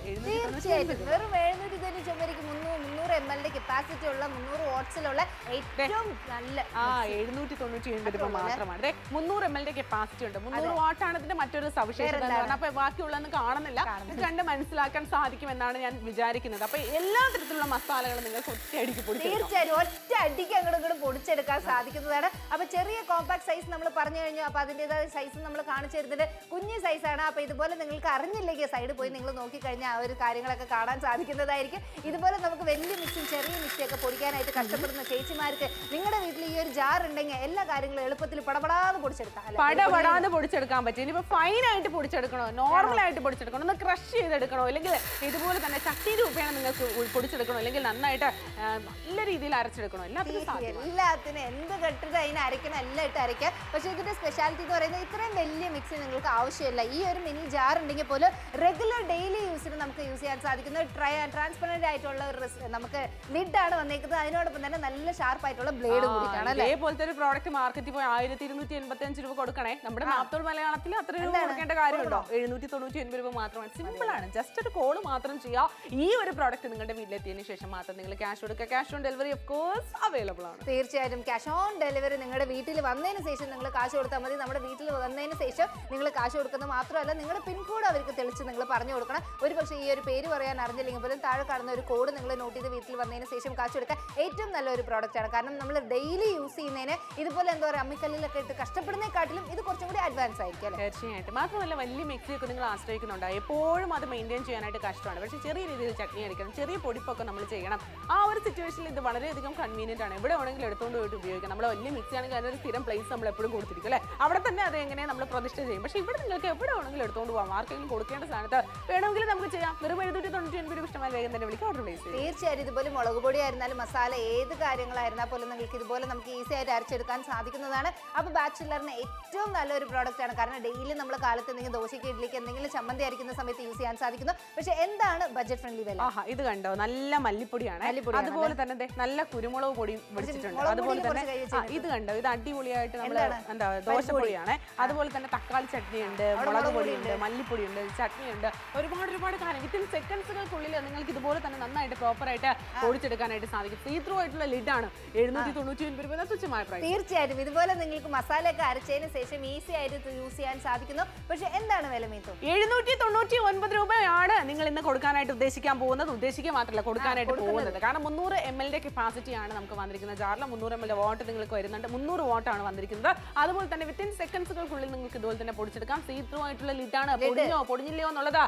300 ml കപ്പാസിറ്റി ഉള്ള 300 വാട്ട്സിലുള്ള ഏറ്റവും നല്ല 799 രൂപ മാത്രമാണ്. 300 ml കപ്പാസിറ്റി ഉണ്ട്. 300 വാട്ടാണ് ഇതിന്റെ മറ്റൊരു സവിശേഷത. അപ്പൊ ബാക്കിയുള്ളതൊന്നും കാണുന്നില്ല. ഇത് കണ്ട് മനസ്സിലാക്കാൻ സാധിക്കുമെന്നാണ് ഞാൻ വിചാരിക്കുന്നത്. അപ്പൊ എല്ലാ തരത്തിലുള്ള മസാലകളും നിങ്ങൾക്ക് ഒറ്റയടിക്ക് തീർച്ചയായും ഒറ്റ അടിക്ക് അങ്ങോട്ട് പൊടിച്ചെടുക്കാൻ സാധിക്കുന്നതാണ്. അപ്പൊ ചെറിയ കോമ്പാക്ട് സൈസ് നമ്മൾ പറഞ്ഞു കഴിഞ്ഞു. അപ്പൊ അതിൻ്റെതായ സൈസ് നമ്മൾ കാണിച്ചു തരുന്നത് കുഞ്ഞു സൈസാണ്. അപ്പൊ ഇതുപോലെ നിങ്ങൾക്ക് അറിഞ്ഞില്ലെങ്കിൽ സൈഡ് പോയി നിങ്ങൾ നോക്കിക്കഴിഞ്ഞാൽ ആ ഒരു കാര്യങ്ങളൊക്കെ കാണാൻ സാധിക്കുന്നതായിരിക്കും. ഇതുപോലെ നമുക്ക് വലിയ മിക്സും ചെറിയ മിക്സിയൊക്കെ പൊടിക്കാനായിട്ട് കഷ്ടപ്പെടുന്ന ചേച്ചിമാർക്ക് നിങ്ങളുടെ വീട്ടിൽ ഈ ഒരു ജാർ ഉണ്ടെങ്കിൽ എല്ലാ കാര്യങ്ങളും എളുപ്പത്തിൽ പടപടാന്ന് പൊടിച്ചെടുക്കാം. പടപടാന്ന് പൊടിച്ചെടുക്കാൻ പറ്റും. ഇനിയിപ്പോ ഫൈനായിട്ട് പൊടിച്ചെടുക്കണോ, നോർമലായിട്ട് പൊടിച്ചെടുക്കണോ, ഒന്ന് ക്രഷ് ചെയ്തെടുക്കണോ, അല്ലെങ്കിൽ ഇതുപോലെ തന്നെ ചട്ടി രൂപേണ നിങ്ങൾക്ക് പൊടിച്ചെടുക്കണോ, അല്ലെങ്കിൽ നന്നായിട്ട് നല്ല രീതിയിൽ അരച്ചെടുക്കണോ, എല്ലാത്തിനും എന്ത് കെട്ടിട്ട് അതിന് അരക്കണം, എല്ലാം ഇട്ട് അരയ്ക്കാം. പക്ഷേ ഇതിന്റെ സ്പെഷ്യാലിറ്റി എന്ന് പറയുന്നത് ഇത്രയും വലിയ മിക്സി നിങ്ങൾക്ക് ആവശ്യമില്ല. ഈ ഒരു മിനി ജാർ ഉണ്ടെങ്കിൽ പോലും റെഗുലർ ഡെയിലി യൂസിന് നമുക്ക് യൂസ് ചെയ്യാൻ സാധിക്കുന്ന ട്രാൻസ്പെറന്റ് ആയിട്ടുള്ള ഒരു നമുക്ക് ലിഡാണ് വന്നേക്കുന്നത്. അതിനോടൊപ്പം തന്നെ നല്ല ഷാർപ്പ് ആയിട്ടുള്ള ബ്ലേഡ് കൂടിയിട്ടാണ്. അതേപോലത്തെ ഒരു പ്രോഡക്റ്റ് മാർക്കറ്റിൽ പോയി 1285 രൂപ കൊടുക്കണേ. നമ്മുടെ നാപ്തോൾ മലയാളത്തിൽ അത്ര രൂപ കൊടുക്കേണ്ട കാര്യമുണ്ടോ? 799 രൂപ മാത്രമാണ്. സിമ്പിൾ ആണ്. ജസ്റ്റ് ഒരു കോൾ മാത്രം ചെയ്യാം. ഈ ഒരു പ്രോഡക്റ്റ് നിങ്ങളുടെ വീട്ടിലെത്തിയതിനു ശേഷം മാത്രം നിങ്ങൾ ക്യാഷ് കൊടുക്കുക. Cash on delivery of course available ആണ്. തീർച്ചയായിട്ടും ക്യാഷ് ഓൺ ഡെലിവറി നിങ്ങളുടെ വീട്ടിൽ വന്നതിന് ശേഷം നിങ്ങൾ കാശ് കൊടുത്താൽ മതി. നമ്മുടെ വീട്ടിൽ വന്നതിന് ശേഷം നിങ്ങൾ കാശ് കൊടുക്കുന്നത് മാത്രമല്ല, നിങ്ങളുടെ പിൻകോഡ് അവർക്ക് തെളിച്ച് നിങ്ങൾ പറഞ്ഞു കൊടുക്കണം. ഒരു പക്ഷേ ഈ ഒരു പേര് പറയാൻ അറിഞ്ഞില്ലെങ്കിൽ പോലും താഴെ കാണുന്ന ഒരു കോഡ് നിങ്ങൾ നോട്ട് ചെയ്ത് വീട്ടിൽ വന്നതിന് ശേഷം കാശ് കൊടുക്കുക. ഏറ്റവും നല്ലൊരു പ്രോഡക്റ്റ് ആണ്. കാരണം നമ്മൾ ഡെയിലി യൂസ് ചെയ്യുന്നതിന് ഇതുപോലെ എന്താ പറയുക, അമ്മിക്കല്ലിലൊക്കെ ഇട്ട് കഷ്ടപ്പെടുന്നതിനെക്കാട്ടിലും ഇത് കുറച്ചും കൂടി അഡ്വാൻസ് ആയിരിക്കും അല്ലേ? തീർച്ചയായിട്ടും. മാത്രമല്ല വലിയ മിക്സിയൊക്കെ നിങ്ങൾ ആശ്രയിക്കുന്നുണ്ട്, എപ്പോഴും അത് മെയിൻറ്റെയിൻ ചെയ്യാനായിട്ട് കഷ്ടമാണ്. പക്ഷേ ചെറിയ രീതിയിൽ ചട്നി അടിക്കണം, ചെറിയ പൊടിപ്പൊക്കെ നമ്മൾ ചെയ്യണം. ആ ഒരു സിറ്റുവേഷനിൽ ഇത് വളരെയധികം കൺവീനിയന്റ് ആണ്. എവിടെ വേണമെങ്കിലും എടുത്തുകൊണ്ട് പോയിട്ട് ഉപയോഗിക്കാം. നമ്മൾ വലിയ മിക്സി ആണെങ്കിൽ അതിനൊരു സ്ഥിരം പ്ലേസ് നമ്മൾ എപ്പോഴും കൊടുത്തിരിക്കും അല്ലേ? അവിടെ തന്നെ അത് എങ്ങനെ നമ്മൾ പ്രതിഷ്ഠ ചെയ്യും. പക്ഷേ ഇവിടെ നിങ്ങൾക്ക് എവിടെ വേണമെങ്കിലും എടുത്തുകൊണ്ട് പോകാം. ആർക്കെങ്കിലും കൊടുക്കേണ്ട സ്ഥാനത്ത് വേണമെങ്കിൽ നമുക്ക് ചെയ്യാം. വെറും 799 രൂപ ഇഷ്ടമായി വേഗം തന്നെ വിളിക്കാം, ഓർഡർ പ്ലേസ് ചെയ്യും. തീർച്ചയായും ഇതുപോലെ മുളക് പൊടി ആയിരുന്നാലും മസാല ഏത് കാര്യങ്ങളായിരുന്നാൽ പോലും നിങ്ങൾക്ക് ഇതുപോലെ നമുക്ക് ഈസി ആയിട്ട് അരച്ചെടുക്കാൻ സാധിക്കുന്നതാണ്. അപ്പോൾ ബാച്ചിലറിന് ഏറ്റവും നല്ലൊരു പ്രോഡക്റ്റ് ആണ്. കാരണം ഡെയിലി നമ്മൾ കാലത്ത് എന്തെങ്കിലും ദോശയ്ക്ക് ഇഡ്ലിക്ക് എന്തെങ്കിലും ചമ്മന്തി അരിക്കുന്ന സമയത്ത് യൂസ് ചെയ്യാൻ സാധിക്കുന്നു. പക്ഷേ എന്താണ് ബഡ്ജറ്റ് ഫ്രണ്ട്ലി വില? ഇത് കണ്ടോ, നല്ല മല്ലിപ്പൊടിയാണ്. അതുപോലെ തന്നെ നല്ല കുരുമുളക് പൊടി പിടിച്ചിട്ടുണ്ട്. അതുപോലെ തന്നെ ഇത് കണ്ടോ, ഇത് അടിപൊളിയായിട്ട് നമ്മൾ എന്താ ദോശപ്പൊടിയാണ്. അതുപോലെ തന്നെ തക്കാളി ചട്നി ഉണ്ട്, മുളക് പൊടിയുണ്ട്, മല്ലിപ്പൊടിയുണ്ട്, ചട്നി ഉണ്ട്, ഒരുപാട് കാര്യം. വിത്തിൻ സെക്കൻഡ്സുകൾക്കുള്ളിൽ നിങ്ങൾക്ക് ഇതുപോലെ തന്നെ നന്നായിട്ട് പ്രോപ്പറായിട്ട് പൊടിച്ചെടുക്കാനായിട്ട് സാധിക്കും. സീ ത്രൂ ആയിട്ടുള്ള ലിഡാണ്. 799 രൂപ തുച്ഛമായ പ്രൈസ്. തീർച്ചയായിട്ടും ഇതുപോലെ നിങ്ങൾക്ക് മസാലയൊക്കെ അരച്ചതിന് ശേഷം ഈസി ആയിട്ട് യൂസ് ചെയ്യാൻ സാധിക്കുന്നു. പക്ഷെ എന്താണ് വില മീത്തു? 799 രൂപയാണ് നിങ്ങൾ ഇന്ന് കൊടുക്കാനായിട്ട് ഉദ്ദേശിക്കാൻ പോകുന്നത്. ഉദ്ദേശിക്കുക മാത്രമല്ല, കൊടുക്കാനായിട്ട് പോകുന്നത്. കാരണം 300 ml കപ്പാസിറ്റി ആണ് നമുക്ക് വന്നിരിക്കുന്ന ജാറിൽ. 300 ml വാട്ട് നിങ്ങൾക്ക് വരുന്നുണ്ട്. 300 വാട്ടാണ് വന്നിരിക്കുന്നത്. അതുപോലെ തന്നെ വിത്തിൻ സെക്കൻഡ്സുകൾക്കുള്ളിൽ നിങ്ങൾക്ക് ഇതുപോലെ തന്നെ പൊടിച്ചെടുക്കാം. സീ ത്രൂ ആയിട്ടുള്ള ലിഡാണ്. പൊടിഞ്ഞില്ലയോ എന്നുള്ളത്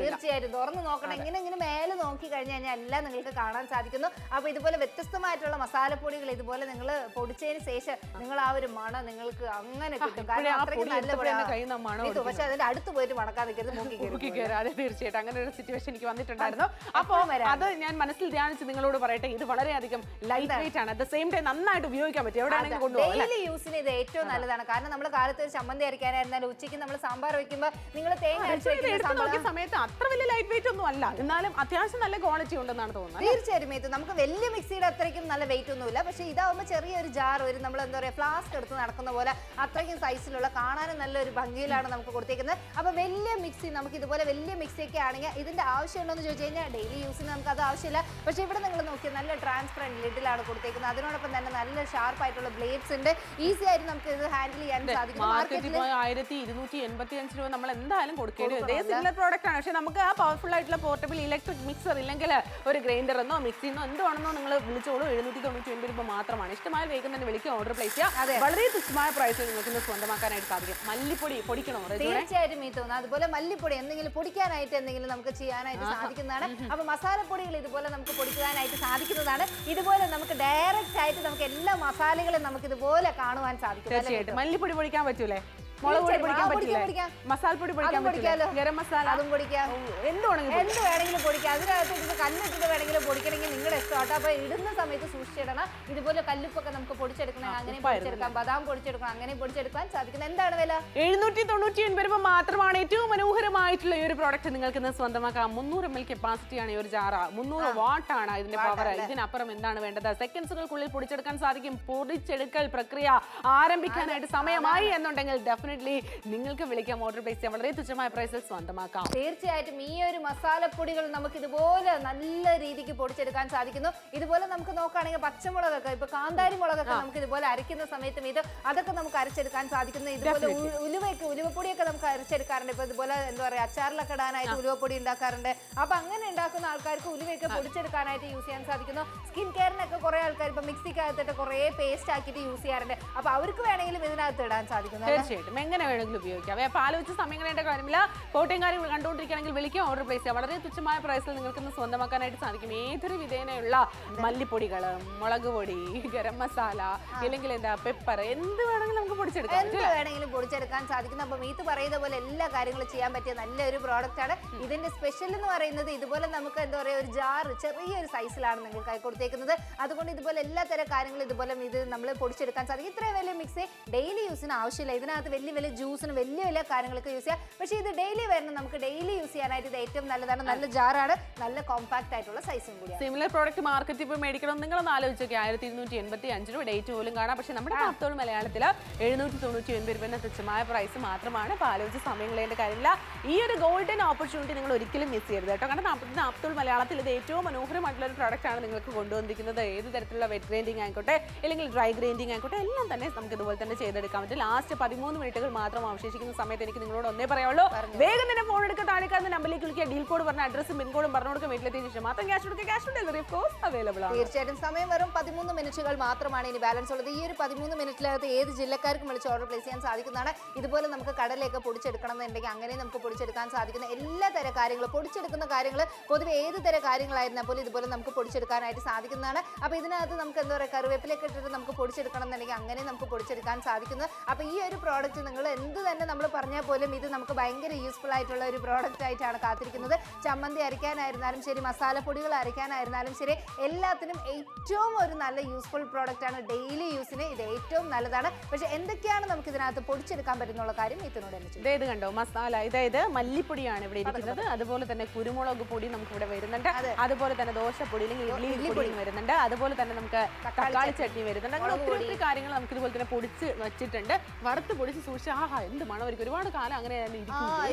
തീർച്ചയായിട്ടും തുറന്നു നോക്കണം. ഇങ്ങനെ മേലെ നോക്കി കഴിഞ്ഞാൽ എല്ലാം നിങ്ങൾക്ക് കാണാൻ സാധിക്കുന്നു. അപ്പൊ ഇതുപോലെ വ്യത്യസ്തമായിട്ടുള്ള മസാലപ്പൊടികൾ ഇതുപോലെ നിങ്ങൾ പൊടിച്ചതിന് ശേഷം നിങ്ങൾ ആ ഒരു മണം നിങ്ങൾക്ക് അങ്ങനെ കിട്ടും. കാരണം അത്രയ്ക്ക് നല്ല പൊടിയാണ്. പക്ഷെ അതിന്റെ അടുത്ത് പോയിട്ട് മണക്കാൻ നിൽക്കരുത്, മൂക്കി കയറി. അതെ, തീർച്ചയായിട്ടും അങ്ങനെ ഒരു സിറ്റുവേഷൻ എനിക്ക് വന്നിട്ടുണ്ടായിരുന്നു. അപ്പോൾ അത് ഞാൻ മനസ്സിൽ ധ്യാനിച്ച് നിങ്ങളോട് പറയട്ടെ, ഇത് വളരെയധികം ലൈറ്റ് വെയിറ്റ് ആണ്. അറ്റ് ദ സെയിം ടൈം നന്നായിട്ട് ഉപയോഗിക്കാൻ പറ്റും. എവിടെയാണെങ്കിലും കൊണ്ടുപോകാം. ഡെയിലി യൂസിന് ഇത് ഏറ്റവും നല്ലതാണ്. കാരണം നമ്മൾ കാലത്ത് ഒരു ചമ്മന്തി അരയ്ക്കാനായിരുന്നാലും ഉച്ചയ്ക്ക് നമ്മൾ സാമ്പാർ വെക്കുമ്പോൾ നിങ്ങൾ തേങ്ങ അരച്ച് സമയത്ത് അത്ര വലിയ ലൈറ്റ് വെയിറ്റ് ഒന്നും അല്ല, എന്നാലും അത്യാവശ്യം നല്ല ക്വാളിറ്റി ഉണ്ടെന്നാണ് തോന്നുന്നത്. തീർച്ചയായും ഇത് നമുക്ക് വലിയ മിക്സിയുടെ അത്രയ്ക്കും നല്ല വെയിറ്റ് ഒന്നുമില്ല. പക്ഷേ ഇതാവുമ്പോൾ ചെറിയൊരു ജാർ, ഒരു നമ്മൾ എന്താ പറയുക ഫ്ലാസ്ക് എടുത്ത് നടക്കുന്ന പോലെ അത്രയ്ക്കും സൈസിലുള്ള കാണാനും നല്ലൊരു ഭംഗിയിലാണ് നമുക്ക് കൊടുത്തേക്കുന്നത്. അപ്പോൾ വലിയ മിക്സി നമുക്ക് ഇതുപോലെ വലിയ മിക്സിയൊക്കെ ആണെങ്കിൽ ഇതിന്റെ ആവശ്യമുണ്ടോ എന്ന് ചോദിച്ചു കഴിഞ്ഞാൽ ഡെയിലി യൂസിന് നമുക്ക് അത് ആവശ്യമില്ല. പക്ഷേ ഇവിടെ നിങ്ങൾ നോക്കിയാൽ നല്ല ട്രാൻസ്പെറന്റ് ലിഡിലാണ് കൊടുത്തേക്കുന്നത്. അതിനോടൊപ്പം തന്നെ നല്ല ഷാർപ്പ് ആയിട്ടുള്ള ബ്ലേഡ്സ് ഉണ്ട്. ഈസി ആയിട്ട് നമുക്ക് ഇത് ഹാൻഡിൽ ചെയ്യാൻ സാധിക്കും. മാർക്കറ്റിൽ 1285 രൂപ നമ്മൾ എന്തായാലും കൊടുക്കേണ്ടി വരും. ഇതേ സിമിലർ പ്രോഡക്റ്റ് ആണ്. പക്ഷേ നമുക്ക് ആ പവർഫുൾ ആയിട്ടുള്ള പോർട്ടബിൾ ഇലക്ട്രിക് മിക്സർ ഇല്ലെങ്കിൽ ഒരു ഗ്രൈൻഡർ എന്നോ മിക്സിന്നോ എന്തുവാണെന്നോ നിങ്ങൾ വിളിച്ചോളൂ. 799 രൂപ മാത്രമാണ്. ഇഷ്ടമായ വേഗം തന്നെ വിളിക്കുക, ഓർഡർ പ്ലേസ് ചെയ്യുക. വളരെ തുച്ഛമായ പ്രൈസിൽ നിങ്ങൾക്ക് ഇന്ന് സ്വന്തമാക്കാനായിട്ട് സാധിക്കും. മല്ലിപ്പൊടി പൊടിക്കണോ? തീർച്ചയായിട്ടും ഈ തോന്നുന്നു. അതുപോലെ മല്ലിപ്പൊടി എന്തെങ്കിലും പൊടിക്കാനായിട്ട് എന്തെങ്കിലും നമുക്ക് ചെയ്യാനായിട്ട് സാധിക്കുന്നതാണ്. അപ്പൊ മസാലപ്പൊടികൾ ഇതുപോലെ നമുക്ക് പൊടിക്കാനായിട്ട് സാധിക്കുന്നതാണ്. ഇതുപോലെ നമുക്ക് ഡയറക്റ്റ് ആയിട്ട് നമുക്ക് എല്ലാ മസാലകളും നമുക്ക് ഇതുപോലെ കാണുവാൻ സാധിക്കും. തീർച്ചയായിട്ടും മല്ലിപ്പൊടി പൊടിക്കാൻ പറ്റൂലേ? മുളക് പൊടി പൊടിക്കാൻ പറ്റില്ല, മസാലപ്പൊടി പൊടിക്കാൻ പറ്റില്ല, ഗരം മസാല അതും പൊടിക്കാം, എന്ത് വേണമെങ്കിലും പൊടിക്കാം. അതിനകത്ത് ഇത് കല്ലിട്ടിട്ട് വേണമെങ്കിലും പൊടിക്കണമെങ്കിൽ നിങ്ങളുടെ ഇഷ്ടമാട്ടോ. അപ്പൊ ഇടുന്ന സമയത്ത് സൂക്ഷിച്ചിടണം. ഇതുപോലെ കല്ലുപ്പൊക്കെ നമുക്ക് പൊടിച്ചെടുക്കണം, അങ്ങനെ പൊടിച്ചെടുക്കാം. ബദാം പൊടിച്ചെടുക്കണം, അങ്ങനെ പൊടിച്ചെടുക്കാൻ സാധിക്കുന്നത്. എന്താണ് വില? 799 രൂപ മാത്രമാണ്. ഏറ്റവും മനോഹരമായിട്ടുള്ള ഈ ഒരു പ്രോഡക്റ്റ് നിങ്ങൾക്ക് ഇന്ന് സ്വന്തമാക്കാം. 300 ml കപ്പാസിറ്റിയാണ് ഈ ഒരു ജാറ. 300 വാട്ടാണ് ഇതിന്റെ പവർ. ഇതിനപ്പുറം എന്താണ് വേണ്ടത്? സെക്കൻഡ്സുകൾക്കുള്ളിൽ പൊടിച്ചെടുക്കാൻ സാധിക്കും. പൊടിച്ചെടുക്കൽ പ്രക്രിയ ആരംഭിക്കാനായിട്ട് സമയമായി എന്നുണ്ടെങ്കിൽ നിങ്ങൾക്ക് വിളിക്കാം, ഓർഡർ പ്ലേസ് ചെയ്യാം. വളരെ തുച്ഛമായ പ്രൈസിൽ സ്വന്തമാക്കാം. തീർച്ചയായിട്ടും ഈ ഒരു മസാലപ്പൊടികൾ നമുക്ക് ഇതുപോലെ നല്ല രീതിക്ക് പൊടിച്ചെടുക്കാൻ സാധിക്കുന്നു. ഇതുപോലെ നമുക്ക് നോക്കുകയാണെങ്കിൽ പച്ചമുളകൊക്കെ, ഇപ്പൊ കാന്താരി മുളകൊക്കെ നമുക്ക് ഇതുപോലെ അരയ്ക്കുന്ന സമയത്തും അതൊക്കെ നമുക്ക് അരച്ചെടുക്കാൻ സാധിക്കുന്നു. ഇതുപോലെ ഉലുവപ്പൊടിയൊക്കെ നമുക്ക് അരച്ചെടുക്കാറുണ്ട്. ഇപ്പൊ ഇതുപോലെ എന്താ പറയാ, അച്ചാറിലൊക്കെ ഇടാനായിട്ട് ഉലുവപ്പൊടി ഉണ്ടാക്കാറുണ്ട്. അപ്പൊ അങ്ങനെ ഉണ്ടാക്കുന്ന ആൾക്കാർക്ക് ഉലുവയൊക്കെ പൊടിച്ചെടുക്കാനായിട്ട് യൂസ് ചെയ്യാൻ സാധിക്കുന്നു. സ്കിൻ കെയറിനൊക്കെ കുറെ ആൾക്കാർ ഇപ്പൊ മിക്സിക്കകത്തിട്ട് കുറെ പേസ്റ്റ് ആക്കിയിട്ട് യൂസ് ചെയ്യാറുണ്ട്. അപ്പൊ അവർക്ക് വേണമെങ്കിലും ഇതിനകത്ത് ഇടാൻ സാധിക്കുന്നു. തീർച്ചയായിട്ടും എങ്ങനെ വേണമെങ്കിലും ഉപയോഗിക്കാം. അപ്പൊ ആലോചിച്ച് സമയം കളയേണ്ട കാര്യമില്ല. കോട്ടയംകാർ കണ്ടുകൊണ്ടിരിക്കുകയാണെങ്കിൽ വിളിക്കാം, ഓർഡർ പ്ലേസ് ചെയ്യാം. വളരെ തുച്ഛമായ പ്രൈസിൽ നിങ്ങൾക്ക് ഇന്ന് സ്വന്തമാക്കാനായിട്ട് സാധിക്കും. ഏതൊരു വിധേനയുള്ള മല്ലിപ്പൊടികൾ, മുളക് പൊടി, ഗരം മസാല, ഇല്ലെങ്കിൽ എന്താ പെപ്പർ, എന്ത് വേണമെങ്കിലും നമുക്ക് പൊടിച്ചെടുക്കാം. എന്ത് വേണമെങ്കിലും പൊടിച്ചെടുക്കാൻ സാധിക്കുന്നു. അപ്പൊ മീത്ത് പറയുന്ന പോലെ എല്ലാ കാര്യങ്ങളും ചെയ്യാൻ പറ്റിയ നല്ലൊരു പ്രോഡക്റ്റ് ആണ്. ഇതിന്റെ സ്പെഷ്യൽ എന്ന് പറയുന്നത് ഇതുപോലെ നമുക്ക് എന്താ പറയുക, ഒരു ജാർ ചെറിയൊരു സൈസിലാണ് നിങ്ങൾക്കായി കൊടുത്തേക്കുന്നത്. അതുകൊണ്ട് ഇതുപോലെ എല്ലാ തരം കാര്യങ്ങളും ഇതുപോലെ ഇത് നമ്മൾ പൊടിച്ചെടുക്കാൻ സാധിക്കും. ഇത്രയും വലിയ മിക്സി ഡെയിലി യൂസിന് ആവശ്യമില്ല. ഇതിനകത്ത് വലിയ വലിയ ജ്യൂസിന് വലിയ വലിയ കാര്യങ്ങളൊക്കെ യൂസ് ചെയ്യാം. പക്ഷേ ഇത് ഡെയിലി വരുന്ന നമുക്ക് ഡെയിലി യൂസ് ചെയ്യാനായിട്ട് ഇത് ഏറ്റവും നല്ലതാണ്. നല്ല ജാറാണ്, നല്ല കോമ്പാക്ട് ആയിട്ടുള്ള സൈസും കൂടിയാണ്. സിമിലർ പ്രോഡക്റ്റ് മാർക്കറ്റിൽ പോയി മേടിക്കണം നിങ്ങളൊന്ന് ആലോചിച്ചൊക്കെ 1285 രൂപ ഡേറ്റ് പോലും കാണാം. പക്ഷേ നമ്മുടെ നാപ്തോൾ മലയാളത്തിൽ 799 രൂപ എന്ന തുച്ഛമായ പ്രൈസ് മാത്രമാണ്. അപ്പോൾ ആലോചിച്ച് സമയം കളയേണ്ട കാര്യമില്ല. ഈ ഒരു ഗോൾഡൻ ഓപ്പർച്യൂണിറ്റി നിങ്ങൾ ഒരിക്കലും മിസ് ചെയ്യരുത് കേട്ടോ. കാരണം നാപ്തോൾ മലയാളത്തിൽ ഇത് ഏറ്റവും മനോഹരമായിട്ടുള്ള ഒരു പ്രോഡക്റ്റ് ആണ് നിങ്ങൾക്ക് കൊണ്ടുവന്നിരിക്കുന്നത്. ഏത് തരത്തിലുള്ള വെറ്റ് ഗ്രൈൻഡിങ് ആയിക്കോട്ടെ അല്ലെങ്കിൽ ഡ്രൈ ഗ്രൈൻഡിങ് ആയിക്കോട്ടെ എല്ലാം തന്നെ നമുക്ക് ഇതുപോലെ തന്നെ ചെയ്തെടുക്കാൻ പറ്റും. ലാസ്റ്റ് 13 മിനിറ്റുകൾ മാത്രം അവശേഷിക്കുന്ന സമയത്ത് എനിക്ക് നിങ്ങളോട് ഒന്നേ പറയാവുള്ളൂ, വേഗം തന്നെ ഫോൺ എടുക്കുക, താഴെക്കാരുന്ന നമ്പറിലേക്ക് വിളിക്കുക, ഡീൽ കോഡ് പറഞ്ഞ അഡ്രസ്സും പിൻ കോഡും പറഞ്ഞു കൊടുക്കുക. വീട്ടിലെത്തിയ ശേഷം മാത്രം ക്യാഷ് കൊടുക്കുക. Cash on delivery of course available ആണ്. തീർച്ചയായിട്ടും സമയം വെറും 13 മിനിറ്റുകൾ മാത്രമാണ് ഇനി ബാലൻസ് ഉള്ളത്. ഈ ഒരു 13 മിനിറ്റിനകത്ത് ഏത് ജില്ലക്കാർക്കും വിളിച്ച് ഓർഡർ പ്ലേസ് ചെയ്യാൻ സാധിക്കുന്നതാണ്. ഇതുപോലെ നമുക്ക് കടലയൊക്കെ പൊടിച്ചെടുക്കണം എന്നുണ്ടെങ്കിൽ അങ്ങനെ നമുക്ക് പൊടിച്ചെടുക്കാൻ സാധിക്കുന്ന എല്ലാ തരം കാര്യങ്ങളും പൊടിച്ചെടുക്കുന്ന കാര്യങ്ങൾ പൊതുവെ ഏത് തരം കാര്യങ്ങളായിരുന്നാൽ പോലും ഇതുപോലെ നമുക്ക് പൊടിച്ചെടുക്കാനായിട്ട് സാധിക്കുന്നതാണ്. അപ്പോൾ ഇതിനകത്ത് നമുക്ക് എന്താ പറയുക, കറിവേപ്പിലൊക്കെ ഇട്ടിട്ട് നമുക്ക് പൊടിച്ചെടുക്കണം എന്നുണ്ടെങ്കിൽ അങ്ങനെ നമുക്ക് പൊടിച്ചെടുക്കാൻ സാധിക്കുന്നത്. അപ്പോൾ ഈ ഒരു പ്രോഡക്റ്റ് നിങ്ങൾ എന്ത് തന്നെ നമ്മൾ പറഞ്ഞാൽ പോലും ഇത് നമുക്ക് ഭയങ്കര യൂസ്ഫുൾ ആയിട്ടുള്ള ഒരു പ്രോഡക്റ്റ് ആയിട്ടാണ് കാത്തിരിക്കുന്നത്. ചമ്മന്തി അരയ്ക്കാനായിരുന്നാലും ശരി, മസാലപ്പൊടികൾ അരയ്ക്കാനായിരുന്നാലും ശരി, എല്ലാത്തിനും ഏറ്റവും ഒരു നല്ല യൂസ്ഫുൾ പ്രോഡക്റ്റ് ആണ്. ഡെയിലി യൂസിന് ഇത് ഏറ്റവും നല്ലതാണ്. പക്ഷെ എന്തൊക്കെയാണ് നമുക്ക് ഇതിനകത്ത് പൊടിച്ചെടുക്കാൻ പറ്റുന്നുള്ള കാര്യം ഇതിനോട് ഇത് കണ്ടോ, മസാല ഇതായത് മല്ലിപ്പൊടിയാണ് ഇവിടെ ഇരിക്കുന്നത്. അതുപോലെ തന്നെ കുരുമുളക് പൊടി നമുക്ക് ഇവിടെ വരുന്നുണ്ട്. അതുപോലെ തന്നെ ദോശപ്പൊടി അല്ലെങ്കിൽ ഇഡ്ലി പൊടി വരുന്നുണ്ട്. അതുപോലെ തന്നെ നമുക്ക് തക്കാളി ചട്നി വരുന്നുണ്ട്. അങ്ങനെ ഒത്തിരി കാര്യങ്ങൾ നമുക്ക് ഇതുപോലെ തന്നെ പൊടിച്ച് വെച്ചിട്ടുണ്ട്. വറുത്ത് പൊടിച്ച് സൂക്ഷിച്ച് എന്ത് മണമായിരിക്കും. ഒരുപാട് കാലം അങ്ങനെ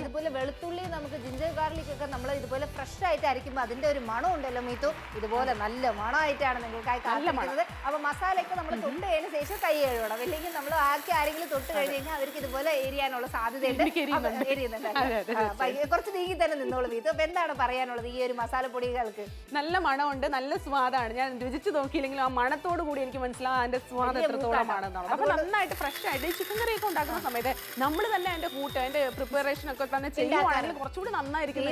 ഇതുപോലെ വെളുത്തുള്ളി നമുക്ക് ജിഞ്ചർ ഗാർലിക് ഒക്കെ നമ്മൾ ഇതുപോലെ ഫ്രഷ് ആയിട്ട് അരയ്ക്കുമ്പോൾ അതിന്റെ ഒരു മണം ഉണ്ടല്ലോ മീത്തു, ഇതുപോലെ നല്ല മണമായിട്ടാണ് നിങ്ങൾക്കായി കാണിക്കുന്നത്. അപ്പൊ മസാലയൊക്കെ നമ്മൾ തൊട്ട് കഴിഞ്ഞ ശേഷം കൈ കഴുകണം. ഇല്ലെങ്കിൽ നമ്മൾ ആക്കി ആരെങ്കിലും തൊട്ട് കഴിഞ്ഞ് കഴിഞ്ഞാൽ അവർക്ക് ഇതുപോലെ എരിയാനുള്ള സാധ്യതയുണ്ട്. കുറച്ച് നീങ്ങി തന്നെ നിന്നോളൂ മീത്തു. അപ്പൊ എന്താണ് പറയാനുള്ളത് ഈ ഒരു മസാലപ്പൊടികൾക്ക്? നല്ല മണമുണ്ട്, നല്ല സ്വാദാണ്. ഞാൻ രുചിച്ച് നോക്കിയില്ലെങ്കിലും ആ മണത്തോട് കൂടി എനിക്ക് മനസ്സിലാവും അതിന്റെ സ്വാദ് എത്രത്തോളം ആണെന്നുള്ളത്. അപ്പൊ നന്നായിട്ട് ഫ്രഷ് ആയിട്ട് ചിക്കൻ കറിയൊക്കെ ഉണ്ടാക്കുന്ന സമയത്ത് നമ്മൾ തന്നെ അതിന്റെ കൂട്ട് അതിന്റെ പ്രിപ്പറേഷൻ ഒക്കെ തന്നെ ചെയ്യുവാണെങ്കിൽ കുറച്ചുകൂടി നന്നായിരിക്കും.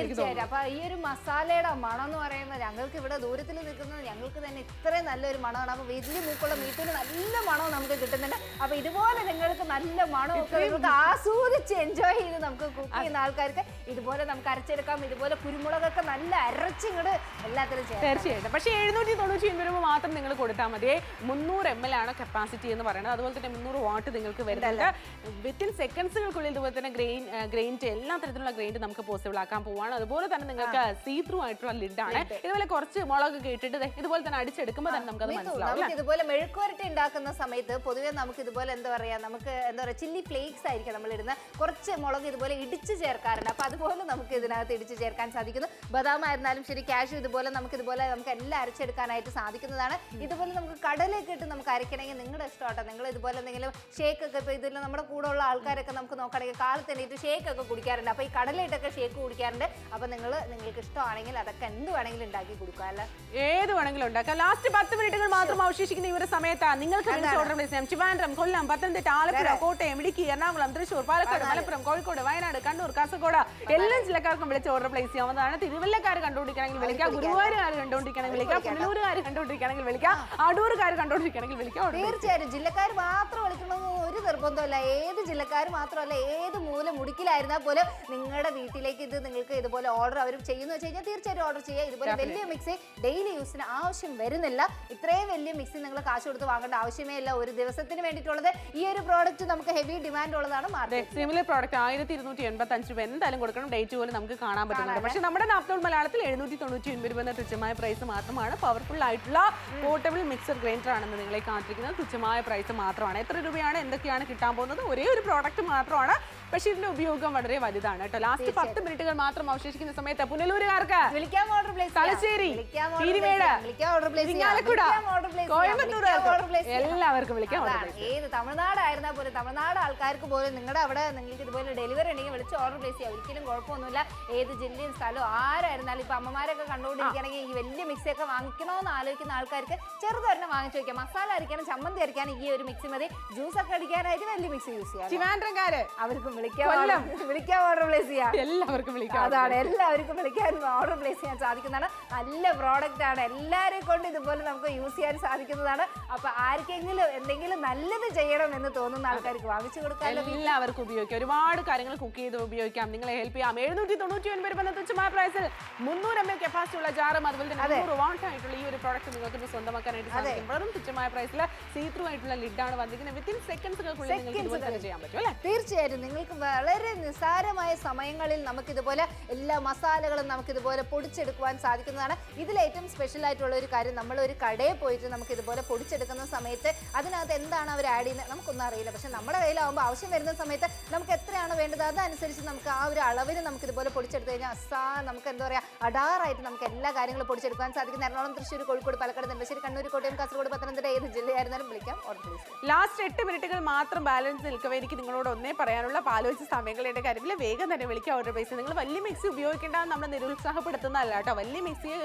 അപ്പൊ ഈ ഒരു മസാലയുടെ മണം എന്ന് പറയുന്നത് ഞങ്ങൾക്ക് ഇവിടെ ദൂരത്തിൽ നിൽക്കുന്നത് ഞങ്ങൾക്ക് തന്നെ ഇത്രയും നല്ലൊരു മണമാണ്. അപ്പൊ വലിയ മൂക്കുള്ള മീറ്റിന് നല്ല മണവും നമുക്ക് കിട്ടുന്നുണ്ട്. അപ്പൊ ഇതുപോലെ നിങ്ങൾക്ക് നല്ല മണമൊക്കെ നിങ്ങൾക്ക് ആസ്വദിച്ച് എൻജോയ് ചെയ്ത് നമുക്ക് കുക്ക് ചെയ്യുന്ന ആൾക്കാർക്ക് ഇതുപോലെ നമുക്ക് അരച്ചെടുക്കാം. ഇതുപോലെ കുരുമുളകൊക്കെ നല്ല അരച്ചിങ്ങോട്ട് എല്ലാത്തിലും ചെയ്യാം. തീർച്ചയായിട്ടും. പക്ഷേ 799 രൂപ മാത്രം നിങ്ങൾ കൊടുത്താൽ മതി. 300 ml ആണ് കപ്പാസിറ്റി എന്ന് പറയുന്നത്. അതുപോലെ തന്നെ 300 വാട്ട് നിങ്ങൾക്ക് വരുന്നുണ്ട്. വിത്തിൻ സെക്കൻഡ്സുകൾക്കുള്ളിൽ ഇതുപോലെ തന്നെ ഗ്രൈൻഡ് എല്ലാ തരത്തിലുള്ള ഗ്രൈൻഡ് നമുക്ക് പോസിബിൾ ആക്കാൻ പോവാണ്. അതുപോലെ തന്നെ നിങ്ങൾക്ക് സീ ത്രൂ ആയിട്ടുള്ള ലിഡാണ്. ഇതുപോലെ കുറച്ച് മുളക് ഇട്ടിട്ട് ഇതുപോലെ തന്നെ അടിച്ചെടുക്കുമ്പോൾ തന്നെ നമുക്ക് മനസ്സിലാവും. ഇതുപോലെ മെഴുക്കുവരട്ടി ഉണ്ടാക്കുന്ന സമയത്ത് പൊതുവെ നമുക്ക് ഇതുപോലെ എന്താ പറയാ, നമുക്ക് എന്താ പറയുക, ചില്ലി ഫ്ലേക്സ് ആയിരിക്കും നമ്മൾ ഇടുന്ന. കുറച്ച് മുളക് ഇതുപോലെ ഇടിച്ച് ചേർക്കാറുണ്ട്. അപ്പൊ അതുപോലെ നമുക്ക് ഇതിനകത്ത് ഇടിച്ച് ചേർക്കാൻ സാധിക്കുന്നു. ബദാം ആയിരുന്നാലും ശരി, കാഷ്യൂ ഇതുപോലെ നമുക്ക് എല്ലാം അരച്ചെടുക്കാനായിട്ട് സാധിക്കുന്നതാണ്. ഇതുപോലെ നമുക്ക് കടലയൊക്കെ ഇട്ട് നമുക്ക് അരയ്ക്കണമെങ്കിൽ നിങ്ങളുടെ ഇഷ്ടമാട്ടോ. നിങ്ങൾ ഇതുപോലെ എന്തെങ്കിലും ഷേക്ക് ഒക്കെ ഇപ്പൊ ഇതിൽ നമ്മുടെ കൂടെ ഉള്ള ആൾക്കാരൊക്കെ നമുക്ക് നോക്കുകയാണെങ്കിൽ കാലത്ത് എണീറ്റ് ഷേക്ക് ഒക്കെ കുടിക്കാറുണ്ട്. അപ്പൊ ഈ കടലയിട്ടൊക്കെ ഷേക്ക് കുടിക്കാറുണ്ട്. അപ്പൊ നിങ്ങൾക്ക് ഇഷ്ടമാണെങ്കിൽ അതൊക്കെ എന്ത് വേണമെങ്കിലും ഉണ്ടാക്കി കൊടുക്കാം അല്ലേ, ഏത് വേണമെങ്കിലും ഉണ്ടാക്കാം. ലാസ്റ്റ് 10 മിനിറ്റുകൾ മാത്രം അവശേഷിക്കുന്ന ഈ ഒരു സമയത്താണ് നിങ്ങൾക്ക് ഓർഡർ പ്ലേസ് ചെയ്യാം. ട്രിവാൻഡ്രം, കൊല്ലം, പത്തനംതിട്ട, ആലപ്പുഴ, കോട്ടയം, ഇടുക്കി, എറണാകുളം, തൃശ്ശൂർ, പാലക്കാട്, മലപ്പുറം, കോഴിക്കോട്, വയനാട്, കണ്ണൂർ, കാസർഗോഡ് എല്ലാ ജില്ലക്കാർക്കും വിളിച്ച് ഓർഡർ പ്ലേസ് ചെയ്യാവുന്നതാണ്. തിരുവല്ലക്കാർ കണ്ടുകൊണ്ടിരിക്കണമെങ്കിൽ വിളിക്കാം, ഗുരുവായൂരുകാർ കണ്ടുകൊണ്ടിരിക്കണമെങ്കിൽ വിളിക്കാം, പുനലൂരുകാർ കണ്ടുകൊണ്ടിരിക്കണമെങ്കിൽ വിളിക്കാം, അടൂരുകാർ കണ്ടുകൊണ്ടിരിക്കണമെങ്കിൽ വിളിക്കാം. തീർച്ചയായും ജില്ലക്കാർ മാത്രം വിളിക്കണമെന്ന് ഒരു നിർബന്ധമല്ല. ഏത് ജില്ലക്കാർ മാത്രമല്ല, ഏത് മൂല മുടുക്കിലായിരുന്നാൽ പോലും നിങ്ങളുടെ വീട്ടിലേക്ക് ഇത് നിങ്ങൾക്ക് ഇതുപോലെ ഓർഡർ അവർ ചെയ്യുന്ന വെച്ച് കഴിഞ്ഞാൽ തീർച്ചയായും ഓർഡർ ചെയ്യുക. ഇതുപോലെ വലിയ മിക്സി ഡെയിലി യൂസിന് ആവശ്യം വരുന്നില്ല. ഇത്രയും വലിയ മിക്സി നിങ്ങൾ കാശ് കൊടുത്ത് വാങ്ങേണ്ട ആവശ്യമേ ഇല്ല. ഒരു ദിവസത്തിന് വേണ്ടിയിട്ടുള്ളത് ഈ ഒരു പ്രോഡക്റ്റ് നമുക്ക് ഹെവി ഡിമാൻഡ് ഉള്ളതാണ്. സിമിലർ പ്രോഡക്റ്റ് 1285 രൂപ എന്തായാലും കൊടുക്കണം. ഡേറ്റ് പോലും നമുക്ക് കാണാൻ പറ്റുന്നുണ്ട്. പക്ഷേ നമ്മുടെ നാപ്തോൾ മലയാളത്തിൽ 799 രൂപ എന്ന തുച്ഛമായ പ്രൈസ് മാത്രമാണ്. പവർഫുൾ ആയിട്ടുള്ള പോർട്ടബിൾ മിക്സർ ഗ്രൈൻഡർ ആണെന്ന് നിങ്ങളെ കാത്തിരിക്കുന്നത്. തുച്ഛമായ പ്രൈസ് മാത്രമാണ്. എത്ര രൂപയാണ് എന്തൊക്കെയാണ് കിട്ടാൻ പോകുന്നത്? ഒരേ ഒരു പ്രോഡക്റ്റ് മാത്രമാണ്. പക്ഷേ ഇതിന്റെ ഉപയോഗം വളരെ വലുതാണ് കേട്ടോ. ലാസ്റ്റ് 10 മിനിറ്റുകൾ മാത്രം അവശേഷിക്കുന്ന സമയത്ത് പുനലൂരുകാർക്ക്, തലശ്ശേരി, തിരുവേട്, ഇരിങ്ങാലക്കുട, കോയമ്പത്തൂർ എല്ലാവർക്കും വിളിക്കാം. ഏത് തമിഴ്നാടായിരുന്നാൽ പോലും തമിഴ്നാട് ആൾക്കാർക്ക് പോലും നിങ്ങളുടെ അവിടെ നിങ്ങൾക്ക് ഇതുപോലെ ഡെലിവറി ഉണ്ടെങ്കിൽ വിളിച്ച് ഓർഡർ പ്ലേസ് ചെയ്യാം. ഒരിക്കലും കുഴപ്പമൊന്നുമില്ല. ഏത് ജില്ലയും സ്ഥലവും ആരായിരുന്നാലും ഇപ്പൊ അമ്മമാരൊക്കെ കണ്ടുകൊണ്ടിരിക്കുകയാണെങ്കിൽ ഈ വലിയ മിക്സി ഒക്കെ വാങ്ങിക്കണമെന്ന് ആലോചിക്കുന്ന ആൾക്കാർക്ക് ചെറുതൊരെണ്ണം വാങ്ങിച്ചു വെക്കാം. മസാല അരിക്കാനും ചമ്മന്തി അരിക്കാനും ഈ ഒരു മിക്സി മതി. ജ്യൂസ് ഒക്കെ അടിക്കാനായിട്ട് വലിയ മിക്സി യൂസ് ചെയ്യാം. അവർക്കും വിളിക്കാൻ ഓർഡർ പ്ലേസ് ചെയ്യാം. എല്ലാവർക്കും വിളിക്കാം. അതാണ്, എല്ലാവർക്കും വിളിക്കാൻ ഓർഡർ പ്ലേസ് ചെയ്യാൻ സാധിക്കുന്നതാണ്. നല്ല പ്രോഡക്റ്റ് ആണ്, എല്ലാവരെയും കൊണ്ട് ഇതുപോലെ നമുക്ക് യൂസ് ചെയ്യാൻ സാധിക്കുന്നതാണ്. അപ്പൊ ആർക്കെങ്കിലും എന്തെങ്കിലും നല്ലത് ചെയ്യണം എന്ന് തോന്നുന്ന ആൾക്കാർക്ക് വാങ്ങിച്ചു കൊടുക്കാൻ എല്ലാവർക്കും ഉപയോഗിക്കാം. ഒരുപാട് കാര്യങ്ങൾ കുക്ക് ചെയ്ത് ഉപയോഗിക്കാം. നിങ്ങളെ ഹെൽപ്പ് ചെയ്യാം. 799 രൂപ തുച്ഛമായ പ്രൈസിൽ 300 ml കപ്പാസിറ്റി ഉള്ള ജാറും അതുപോലെ തന്നെ 100 വാട്ട് ആയിട്ടുള്ള ഈ ഒരു പ്രോഡക്റ്റ് നിങ്ങൾക്ക് സ്വന്തമാക്കാനായിട്ട് സാധിക്കും. വെറും തുച്ഛമായ പ്രൈസിൽ സീ ത്രൂ ആയിട്ടുള്ള ലിഡാണ് വന്നിരിക്കുന്നത്. വിത്തിൻ സെക്കൻഡ്സുകൾക്കുള്ളിൽ നിങ്ങൾക്ക് ഇതുപോലെ തന്നെ ചെയ്യാൻ പറ്റും അല്ലേ? തീർച്ചയായിട്ടും നിങ്ങൾക്ക് വളരെ നിസ്സാരമായ സമയങ്ങളിൽ നമുക്ക് ഇതുപോലെ എല്ലാ മസാലകളും നമുക്ക് ഇതുപോലെ പൊടിച്ചെടുക്കുവാൻ സാധിക്കുന്നതാണ്. ഇതിൽ ഏറ്റവും സ്പെഷ്യൽ ആയിട്ടുള്ള ഒരു കാര്യം, നമ്മൾ ഒരു കടയിൽ പോയിട്ട് നമുക്ക് ഇതുപോലെ പൊടിച്ചെടുക്കുന്ന സമയത്ത് അതിനകത്ത് എന്താണ് അവർ ആഡ് ചെയ്യുന്നത് നമുക്കൊന്നും അറിയില്ല. പക്ഷെ നമ്മുടെ കയ്യിലാവുമ്പോൾ ആവശ്യം വരുന്ന സമയത്ത് നമുക്ക് എത്രയാണ് വേണ്ടത് അതനുസരിച്ച് നമുക്ക് ആ ഒരു അളവിന് നമുക്ക് ഇതുപോലെ പൊടിച്ചെടുത്ത് കഴിഞ്ഞാൽ നമുക്ക് എന്താ പറയുക അടാറായിട്ട് നമുക്ക് എല്ലാ കാര്യങ്ങളും പൊടിച്ചെടുക്കാൻ സാധിക്കും. എറണാകുളം, തൃശ്ശൂർ, കോഴിക്കോട്, പാലക്കാട്, നെല്ലശ്ശേരി, കണ്ണൂർ, കോട്ടയം, കാസർഗോഡ്, പത്തനംതിട്ട ഏത് ജില്ലയായിരുന്നാലും വിളിക്കാം. ലാസ്റ്റ് 8 മിനിറ്റുകൾ മാത്രം ബാലൻസ് നിൽക്കവേ എനിക്ക് നിങ്ങളോട് ഒന്നേ പറയാനുള്ള ആലോചിച്ച സമയങ്ങളുടെ കാര്യത്തിൽ വേഗം തന്നെ വിളിക്കാം ഓർഡർ പ്ലേസ്. നിങ്ങൾ വലിയ മിക്സി ഉപയോഗിക്കേണ്ടത് നമ്മൾ നിരുത്സാഹപ്പെടുത്തുന്നതല്ല കേട്ടോ. വലിയ മിക്സിയെ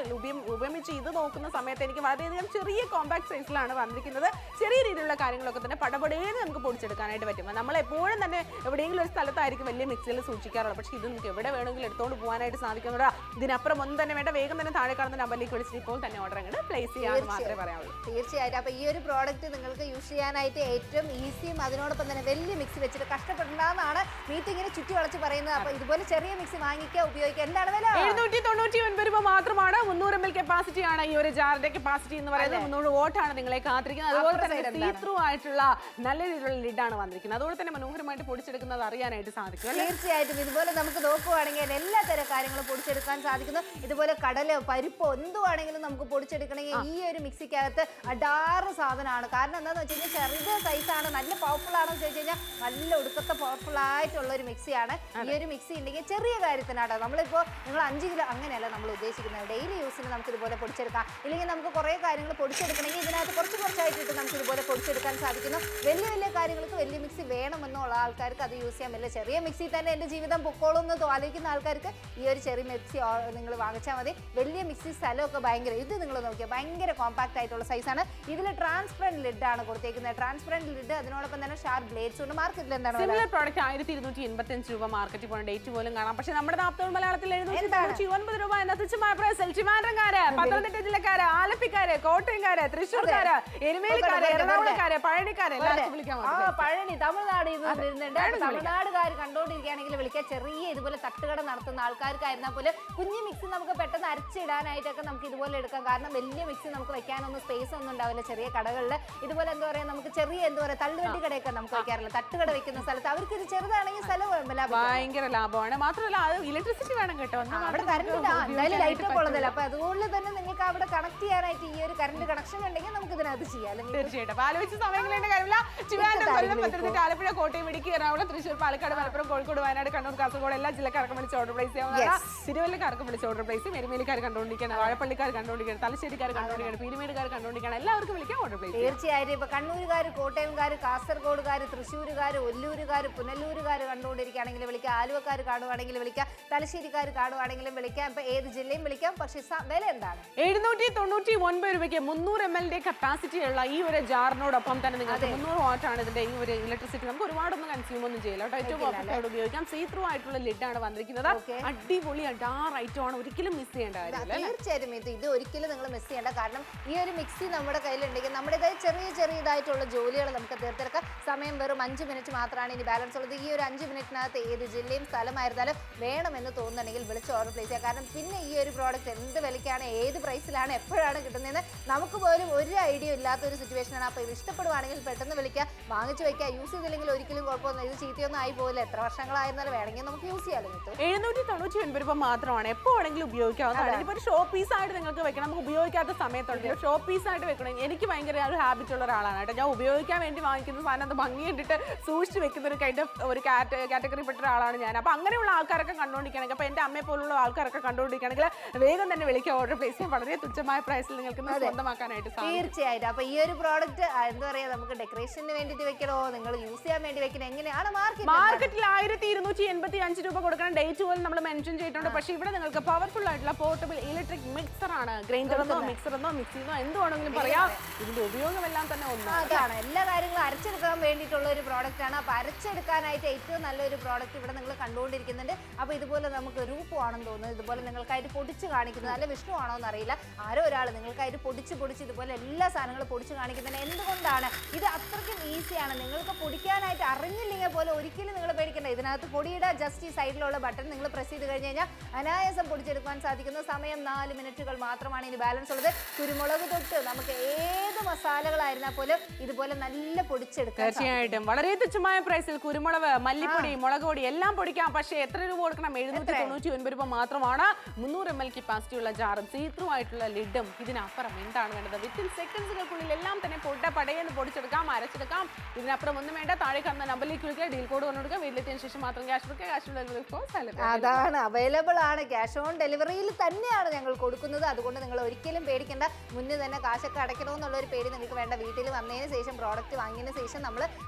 ഉപയോഗിച്ച് ഇത് നോക്കുന്ന സമയത്ത് എനിക്ക് വളരെയധികം ചെറിയ കോമ്പാക്ട് സൈസിലാണ് വന്നിരിക്കുന്നത്. ചെറിയ രീതിയിലുള്ള കാര്യങ്ങളൊക്കെ തന്നെ പടപടേന്ന് നമുക്ക് പൊടിച്ചെടുക്കാനായിട്ട് പറ്റും. നമ്മൾ എപ്പോഴും തന്നെ എവിടെയെങ്കിലും ഒരു സ്ഥലത്തായിരിക്കും വലിയ മിക്സിയിൽ സൂക്ഷിക്കാറുള്ളത്. പക്ഷേ ഇത് നമുക്ക് എവിടെ വേണമെങ്കിലും എടുത്തുകൊണ്ട് പോകാനായിട്ട് സാധിക്കുന്നതാ. ഇതിനപ്പുറം ഒന്നും തന്നെ വേണ്ട. വേഗം തന്നെ താഴെ കാണുന്ന നമ്പറിലേക്ക് വിളിച്ചിട്ട് ഇപ്പോൾ തന്നെ ഓർഡർ അങ്ങോട്ട് പ്ലേസ് ചെയ്യാൻ മാത്രമേ പറയാനുള്ളൂ. തീർച്ചയായിട്ടും. അപ്പോൾ ഈ ഒരു പ്രോഡക്റ്റ് നിങ്ങൾക്ക് യൂസ് ചെയ്യാനായിട്ട് ഏറ്റവും ഈസിയും അതിനോടൊപ്പം തന്നെ വലിയ മിക്സി വെച്ചിട്ട് കഷ്ടപ്പെടേണ്ടതാണ് മീറ്റിങ്ങിന് ചുറ്റി വളച്ച് പറയുന്നത്. അപ്പോൾ ഇതുപോലെ ചെറിയ മിക്സി വാങ്ങിക്കുക, ഉപയോഗിക്കുക. എന്താണ് വില? 799 രൂപ മാത്രമാണ്. 300 ml കപ്പാസിറ്റി ആണ് ഈ ഒരു ജാറിന്റെ കപ്പാസിറ്റി എന്ന് പറയുന്നത്. 300 വോട്ടാണ് നിങ്ങളെ കാത്തിരിക്കുന്നത്. അതുപോലെ തന്നെ സീ ത്രൂ ആയിട്ടുള്ള നല്ല രീതിയിലുള്ള ലിഡാണ് വന്നിരിക്കുന്നത്. അതുപോലെ തന്നെ മനോഹരമായിട്ട് പൊടിച്ചെടുക്കുന്നത് അറിയാനായിട്ട് സാധിക്കും. തീർച്ചയായിട്ടും. ഇതുപോലെ നമുക്ക് നോക്കുവാണെങ്കിൽ എല്ലാ തരം കാര്യങ്ങളും പൊടിച്ചെടുക്കാൻ സാധിക്കുന്നു. ഇതുപോലെ കടലോ പരിപ്പോ എന്തുവാണെങ്കിലും നമുക്ക് പൊടിച്ചെടുക്കണമെങ്കിൽ ഈ ഒരു മിക്സിക്കകത്ത് അടാറ് സാധനമാണ്. കാരണം എന്താണെന്ന് വെച്ച് കഴിഞ്ഞാൽ ചെറുത് സൈസാണ്, നല്ല പവർഫുൾ ആണെന്ന് ചോദിച്ചു കഴിഞ്ഞാൽ നല്ല ഒടുക്കത്തെ പവർഫുൾ ആയിട്ടുള്ള ഒരു മിക്സിയാണ്. ഈ ഒരു മിക്സി ഉണ്ടെങ്കിൽ ചെറിയ കാര്യത്തിനാട്ടോ. നമ്മളിപ്പോൾ നിങ്ങൾ 5 കിലോ അങ്ങനെയല്ല നമ്മൾ ഉദ്ദേശിക്കുന്നത്. ഡെയിലി യൂസിന് നമുക്ക് ഇതുപോലെ പൊടിച്ചെടുക്കാം. ഇല്ലെങ്കിൽ നമുക്ക് കുറേ കാര്യങ്ങൾ പൊടിച്ചെടുക്കണമെങ്കിൽ ഇതിനകത്ത് കുറച്ചായിട്ടിട്ട് നമുക്ക് ഇതുപോലെ പൊടിച്ചെടുക്കാൻ സാധിക്കുന്നു. വലിയ കാര്യങ്ങൾക്ക് വലിയ മിക്സി വേണമെന്നുള്ള ആൾക്കാർക്ക് അത് യൂസ് ചെയ്യാൻ പറ്റില്ല. ചെറിയ മിക്സി തന്നെ എൻ്റെ ജീവിതം പൊക്കോളും എന്ന് ആലോചിക്കുന്ന ആൾക്കാർക്ക് ഈ ഒരു ചെറിയ മിക്സി നിങ്ങൾ വാങ്ങിച്ചാൽ മതി. വലിയ മിക്സി സ്ഥലമൊക്കെ ഭയങ്കര ഇത് നിങ്ങൾ നോക്കിയാൽ ഭയങ്കര കോമ്പാക്ട് ആയിട്ടുള്ള സൈസാണ്. ഇതിൽ ട്രാൻസ്പെറന്റ് ലിഡ് ആണ് കൊടുത്തേക്കുന്നത്. ട്രാൻസ്പെറന്റ് ലിഡ് അതിനോടൊപ്പം തന്നെ ഷാർപ്പ് ബ്ലേഡ്സ് ഉണ്ട്. മാർക്കറ്റിൽ എന്താണ് സിമിലർ പ്രോഡക്റ്റ് 1285 രൂപ മാർക്കറ്റിൽ പോകണം. ഡേറ്റ് പോലും കാണാം. പക്ഷേ നമ്മുടെ നാപ്തോൾ മലയാളത്തിൽ 799 രൂപ എന്ന തുച്ഛമായ പ്രൈസിൽ ട്രിവാൻഡ്രംകാര്, പത്തനംതിട്ട ജില്ലക്കാര്, ആലപ്പിക്കാര്, കോട്ടയംകാര്, തൃശ്ശൂർക്കാര്, എരുമേലിക്കാര്, എറണാകുളക്കാര്, പഴനിക്കാര് എല്ലാവർക്കും വിളിക്കാൻ പഴനി തമിഴ്നാട് വരുന്നുണ്ട്. തമിഴ്നാടുകാർ കണ്ടോണ്ടിരിക്കുകയാണെങ്കിൽ വിളിക്കാൻ. ചെറിയ ഇതുപോലെ തട്ടുകട നടത്തുന്ന ആൾക്കാർക്കായിരുന്നാൽ പോലും കുഞ്ഞു മിക്സി നമുക്ക് പെട്ടെന്ന് അരച്ചിടാനായിട്ടൊക്കെ നമുക്ക് ഇതുപോലെ എടുക്കാം. കാരണം വലിയ മിക്സി നമുക്ക് വെക്കാനൊന്നും സ്പേസ് ഒന്നും ഉണ്ടാവില്ല ചെറിയ കടകളിൽ. ഇതുപോലെ എന്താ പറയുക നമുക്ക് ചെറിയ എന്താ പറയുക തള്ളുവണ്ടി കടയൊക്കെ നമുക്ക് വെക്കാറില്ല. തട്ടുകട വെക്കുന്ന സ്ഥലത്ത് അവർക്ക് ഇത് ചെറുതാണെങ്കിൽ സ്ഥലം ഭയങ്കര ലാഭമാണ്. മാത്രമല്ല അത് ഇലക്ട്രിസിറ്റി വേണം കേട്ടോ. അവിടെ കറണ്ട് എന്തായാലും ലൈറ്റ് ഒക്കെ ഉള്ളതല്ല. അപ്പൊ അതുകൊണ്ട് തന്നെ നിങ്ങൾക്ക് അവിടെ കണക്ട് ചെയ്യാനായിട്ട് ഈ ഒരു കറണ്ട് കണക്ഷൻ ഉണ്ടെങ്കിൽ നമുക്ക് ഇതിനകത്ത് ചെയ്യാം. തീർച്ചയായിട്ടും ആലോചിച്ച സമയങ്ങളുടെ കാര്യമില്ല. പത്തനംതിട്ട, ആലപ്പുഴ, കോട്ടയം, ഇടുക്കി, എറണാകുളം, തൃശ്ശൂർ, പാലക്കാട്, മലപ്പുറം, കോഴിക്കോട്, വയനാട്, കണ്ണൂർ, കാസർഗോഡ് എല്ലാ ജില്ലക്കാർക്കും വിളിച്ച് ഓർഡർ പ്ലേസ് ചെയ്യാവുന്നതാണ്. തിരുവല്ലക്കാർക്ക് വിളിച്ച് ഓർഡർ പ്ലേസ് ചെയ്യും. എരുമേലിക്കാർ കണ്ടുകൊണ്ടിരിക്കുകയാണ്, വാഴപ്പള്ളിക്കാർ കണ്ടുകൊണ്ടിരിക്കുകയാണ്, തലശ്ശേരിക്കാർ കണ്ടുകൊണ്ടിരിക്കുകയാണ്, പീരുമേടുകാർ കണ്ടുകൊണ്ടിരിക്കുകയാണ്. എല്ലാവർക്കും വിളിക്കാം ഓർഡർ പ്ലേസ്. തീർച്ചയായിട്ടും. ഇപ്പൊ കണ്ണൂരുകാർ, കോട്ടയംകാർ, കാസർഗോഡുകാർ, തൃശ്ശൂരുകാർ, ഒല്ലൂരുകാർ, പുനലൂരുകാർ കണ്ടുകൊണ്ടിരിക്കുകയാണെങ്കിൽ വിളിക്കാം. ആലുവക്കാർ കാണുവാണെങ്കിൽ വിളിക്കാം. തലശ്ശേരിക്കാർ കാണുവാണെങ്കിലും വിളിക്കാം. ഇപ്പൊ ഏത് ജില്ലയും വിളിക്കാം. പക്ഷേ വില എന്താണ്? 799 രൂപയ്ക്ക് 300 ml കപ്പാസിറ്റി ഉള്ള ഈ ഒരു ജാറിനോടൊപ്പം തന്നെ നിങ്ങൾക്ക് 300 വാട്ടാണ് ഇതിന്റെ ഈ ഒരു ഇലക്ട്രിസിറ്റി. നമുക്ക് ഒരുപാടൊന്നും കൺസ്യൂം ഒന്നും ചെയ്യില്ല കേട്ടോ. ഏറ്റവും പെർഫെക്റ്റ് ഉപയോഗിക്കാം. സീ ത്രൂ ആയിട്ടുള്ള ലിഡാണ് വന്നിരിക്കുന്നത്. അടിപൊളി അഡാർ ഐറ്റം ആണ്. ഒരിക്കലും മിസ് ചെയ്യേണ്ട കാര്യമില്ല. തീർച്ചയായിട്ടും ഇത് ഒരിക്കലും നിങ്ങൾ മിസ് ചെയ്യേണ്ട. കാരണം ഈ ഒരു മിക്സി നമ്മുടെ കയ്യിലുണ്ടെങ്കിൽ നമ്മുടേതായ ചെറിയതായിട്ടുള്ള ജോലികൾ നമുക്ക് തീർത്തെടുക്കാം. സമയം വെറും 5 മിനിറ്റ് മാത്രമാണ് ഇനി ബാലൻസ് ഉള്ളത്. ഈ ഒരു 5 മിനിറ്റിനകത്ത് ഏത് ജില്ലയും സ്ഥലമായിരുന്നാലും വേണമെന്ന് തോന്നുന്നുണ്ടെങ്കിൽ വിളിച്ച് ഓർഡർ പ്ലേസ് ചെയ്യാം. കാരണം പിന്നെ ഈ ഒരു പ്രോഡക്റ്റ് എന്ത് വിലയ്ക്കാണ്, ഏത് പ്രൈസിലാണ്, എപ്പോഴാണ് കിട്ടുന്നതെന്ന് നമുക്ക് പോലും ഒരു ഐഡിയ ഇല്ലാത്തൊരു സിറ്റുവേഷനാണ്. അപ്പോൾ ഇത് ഇഷ്ടപ്പെടുവാണെങ്കിൽ പെട്ടെന്ന് വിളിക്കുക, വാങ്ങിച്ചു വയ്ക്കുക. യൂസ് ചെയ്തില്ലെങ്കിൽ ഒരിക്കലും കുഴപ്പമൊന്നും ഇത് ചീത്തയൊന്നും ആയി പോകില്ല. എത്ര വർഷങ്ങളായിരുന്നാലും വേണമെങ്കിൽ നമുക്ക് യൂസ് ചെയ്യാമല്ലോ. 799 രൂപ മാത്രമാണ്. എപ്പോൾ വേണമെങ്കിലും ഉപയോഗിക്കാവുന്നതാണ്. ഇപ്പോൾ ഒരു ഷോ പീസായിട്ട് നിങ്ങൾക്ക് വെക്കണം. നമുക്ക് ഉപയോഗിക്കാത്ത സമയത്തുണ്ടെങ്കിൽ ഷോ പീസായിട്ട് വെക്കണം. എനിക്ക് ഭയങ്കര ഒരു ഹാബിറ്റ് ഉള്ള ഒരാളാണ് കേട്ടോ. ഞാൻ ഉപയോഗിക്കാൻ വേണ്ടി വാങ്ങിക്കുന്ന സാധനം അത് ഭംഗി കണ്ടിട്ട് സൂക്ഷിച്ച് വെക്കുന്ന ഒരു കൈൻഡ് ഓഫ് ഒരു കാറ്റഗറി പെട്ട ഒരാളാണ് ഞാൻ. അപ്പോൾ അങ്ങനെയുള്ള ആൾക്കാരൊക്കെ കണ്ടുകൊണ്ടിരിക്കുകയാണെങ്കിൽ, അപ്പോൾ എൻ്റെ അമ്മയെ പോലുള്ള ആൾക്കാരൊക്കെ കണ്ടുകൊണ്ടിരിക്കുകയാണെങ്കിൽ വേഗം തന്നെ വിളിക്കുക, ഓർഡർ പ്ലേസ് ചെയ്യാൻ. വളരെ തുച്ഛമായ പ്രൈസിൽ നിങ്ങൾക്ക് സ്വന്തമാക്കാനായിട്ട് സാധിക്കും. തീർച്ചയായിട്ടും. അപ്പോൾ ഈ ഒരു പ്രോഡക്റ്റ് എന്താ പറയുക, നമുക്ക് ഡെക്കറേഷന് വേണ്ടിയിട്ട് വെക്കണോ, നിങ്ങൾ യൂസ് ചെയ്യാൻ വേണ്ടി വെക്കണോ, എങ്ങനെയാണ് മാർക്കറ്റിൽ 1285 രൂപ കൊടുക്കണം. ഡേറ്റ് പോലും നമ്മൾ മെൻഷൻ ചെയ്തിട്ടുണ്ട്. പക്ഷേ ഇവിടെ നിങ്ങൾക്ക് പവർഫുൾ ആയിട്ടുള്ള പോർട്ടബിൾ ഇലക്ട്രിക് മിക്സർ ആണ്. ഗ്രൈൻഡർ എന്നോ മിക്സർ എന്നോ മിക്സിന്നോ എന്ത് വേണമെങ്കിലും പറയാം. ഇതിന്റെ ഉപയോഗമെല്ലാം തന്നെ അതാണ്. എല്ലാ കാര്യങ്ങളും അരച്ചെടുക്കാൻ വേണ്ടിയിട്ടുള്ള ഒരു പ്രോഡക്റ്റ് ആണ്. അപ്പൊ അരച്ചെടുക്കാനായിട്ട് ഏറ്റവും നല്ലൊരു പ്രോഡക്റ്റ് ഇവിടെ നിങ്ങൾ കണ്ടുകൊണ്ടിരിക്കുന്നുണ്ട്. അപ്പൊ ഇതുപോലെ നമുക്ക് രൂപമാണെന്ന് തോന്നുന്നു, ഇതുപോലെ നിങ്ങൾക്കായിട്ട് പൊടിച്ച് കാണിക്കുന്നത്. അല്ല വിഷ്ണു ആണോ എന്നറിയില്ല, ആരോ ഒരാൾ നിങ്ങൾക്കായിട്ട് പൊടിച്ച് ഇതുപോലെ എല്ലാ സാധനങ്ങളും പൊടിച്ച് കാണിക്കുന്നത്. എന്തുകൊണ്ടാണ് ഇത് അത്രയ്ക്കും ഈസിയാണ്. നിങ്ങൾക്ക് പൊടിക്കാനായിട്ട് അറിഞ്ഞില്ലെങ്കിൽ പോലെ ഒരിക്കലും നിങ്ങൾ പേടിക്കേണ്ട. ഇതിനകത്ത് പൊടിയുടെ ജസ്റ്റ് ഈ സൈഡിലുള്ള ബട്ടൺ നിങ്ങൾ പ്രസ് ചെയ്ത് കഴിഞ്ഞ് കഴിഞ്ഞാൽ അനായാസം പൊടിച്ചെടുക്കാൻ സാധിക്കുന്ന സമയം 4 മിനിറ്റുകൾ മാത്രമാണ് ഇനി ബാലൻസ് ഉള്ളത്. കുരുമുളക് തൊട്ട് നമുക്ക് ഏത് മസാലകളായിരുന്നാൽ പോലും ഇതുപോലെ നല്ല പൊടിച്ചെടുക്കാം. തീർച്ചയായിട്ടും വളരെ തുച്ഛമായ പ്രൈസിൽ കുരുമുളക്, മല്ലിപ്പൊടി, മുളക് പൊടി എല്ലാം പൊടിക്കാം. പക്ഷേ എത്ര രൂപ കൊടുക്കണം? 799 രൂപ മാത്രമാണ്. 300 ml കപ്പാസിറ്റി ഉള്ള ജാറും സീത്രൂ ആയിട്ടുള്ള ലിഡും. ഇതിനപ്പുറം എന്താണ് വേണ്ടത്? വിത്തിൻ സെക്കൻഡ്സുകൾക്കുള്ളിൽ എല്ലാം തന്നെ പടയെന്ന് പൊടിച്ചെടുക്കാം, അരച്ചെടുക്കാം. ഇതിനപ്പുറം ഒന്നും വേണ്ട. താഴെ കാണുന്ന നമ്പറിലേക്ക് വിളിക്കുക, ഡീൽ കോഡ് കൊണ്ട് കൊടുക്കുക. വീട്ടിലെത്തിയതിനു ശേഷം മാത്രം ക്യാഷ് കൊടുക്കുക. ക്യാഷ് ഓൺ ഡെലിവറി അതാണ് അവൈലബിൾ ആണ്. ക്യാഷ് ഓൺ ഡെലിവറിയിൽ തന്നെയാണ് ഞങ്ങൾ കൊടുക്കുന്നത്. അതുകൊണ്ട് നിങ്ങൾ ഒരിക്കലും പേടിക്കേണ്ട. മുന്നേ തന്നെ കാശൊക്കെ അടയ്ക്കണമെന്നുള്ള ഒരു പേടി നിങ്ങൾക്ക് വേണ്ട. വീട്ടിൽ വന്നതിന് ശേഷം പ്രോഡക്റ്റ് വാങ്ങിയതിന് ശേഷം നമ്മൾ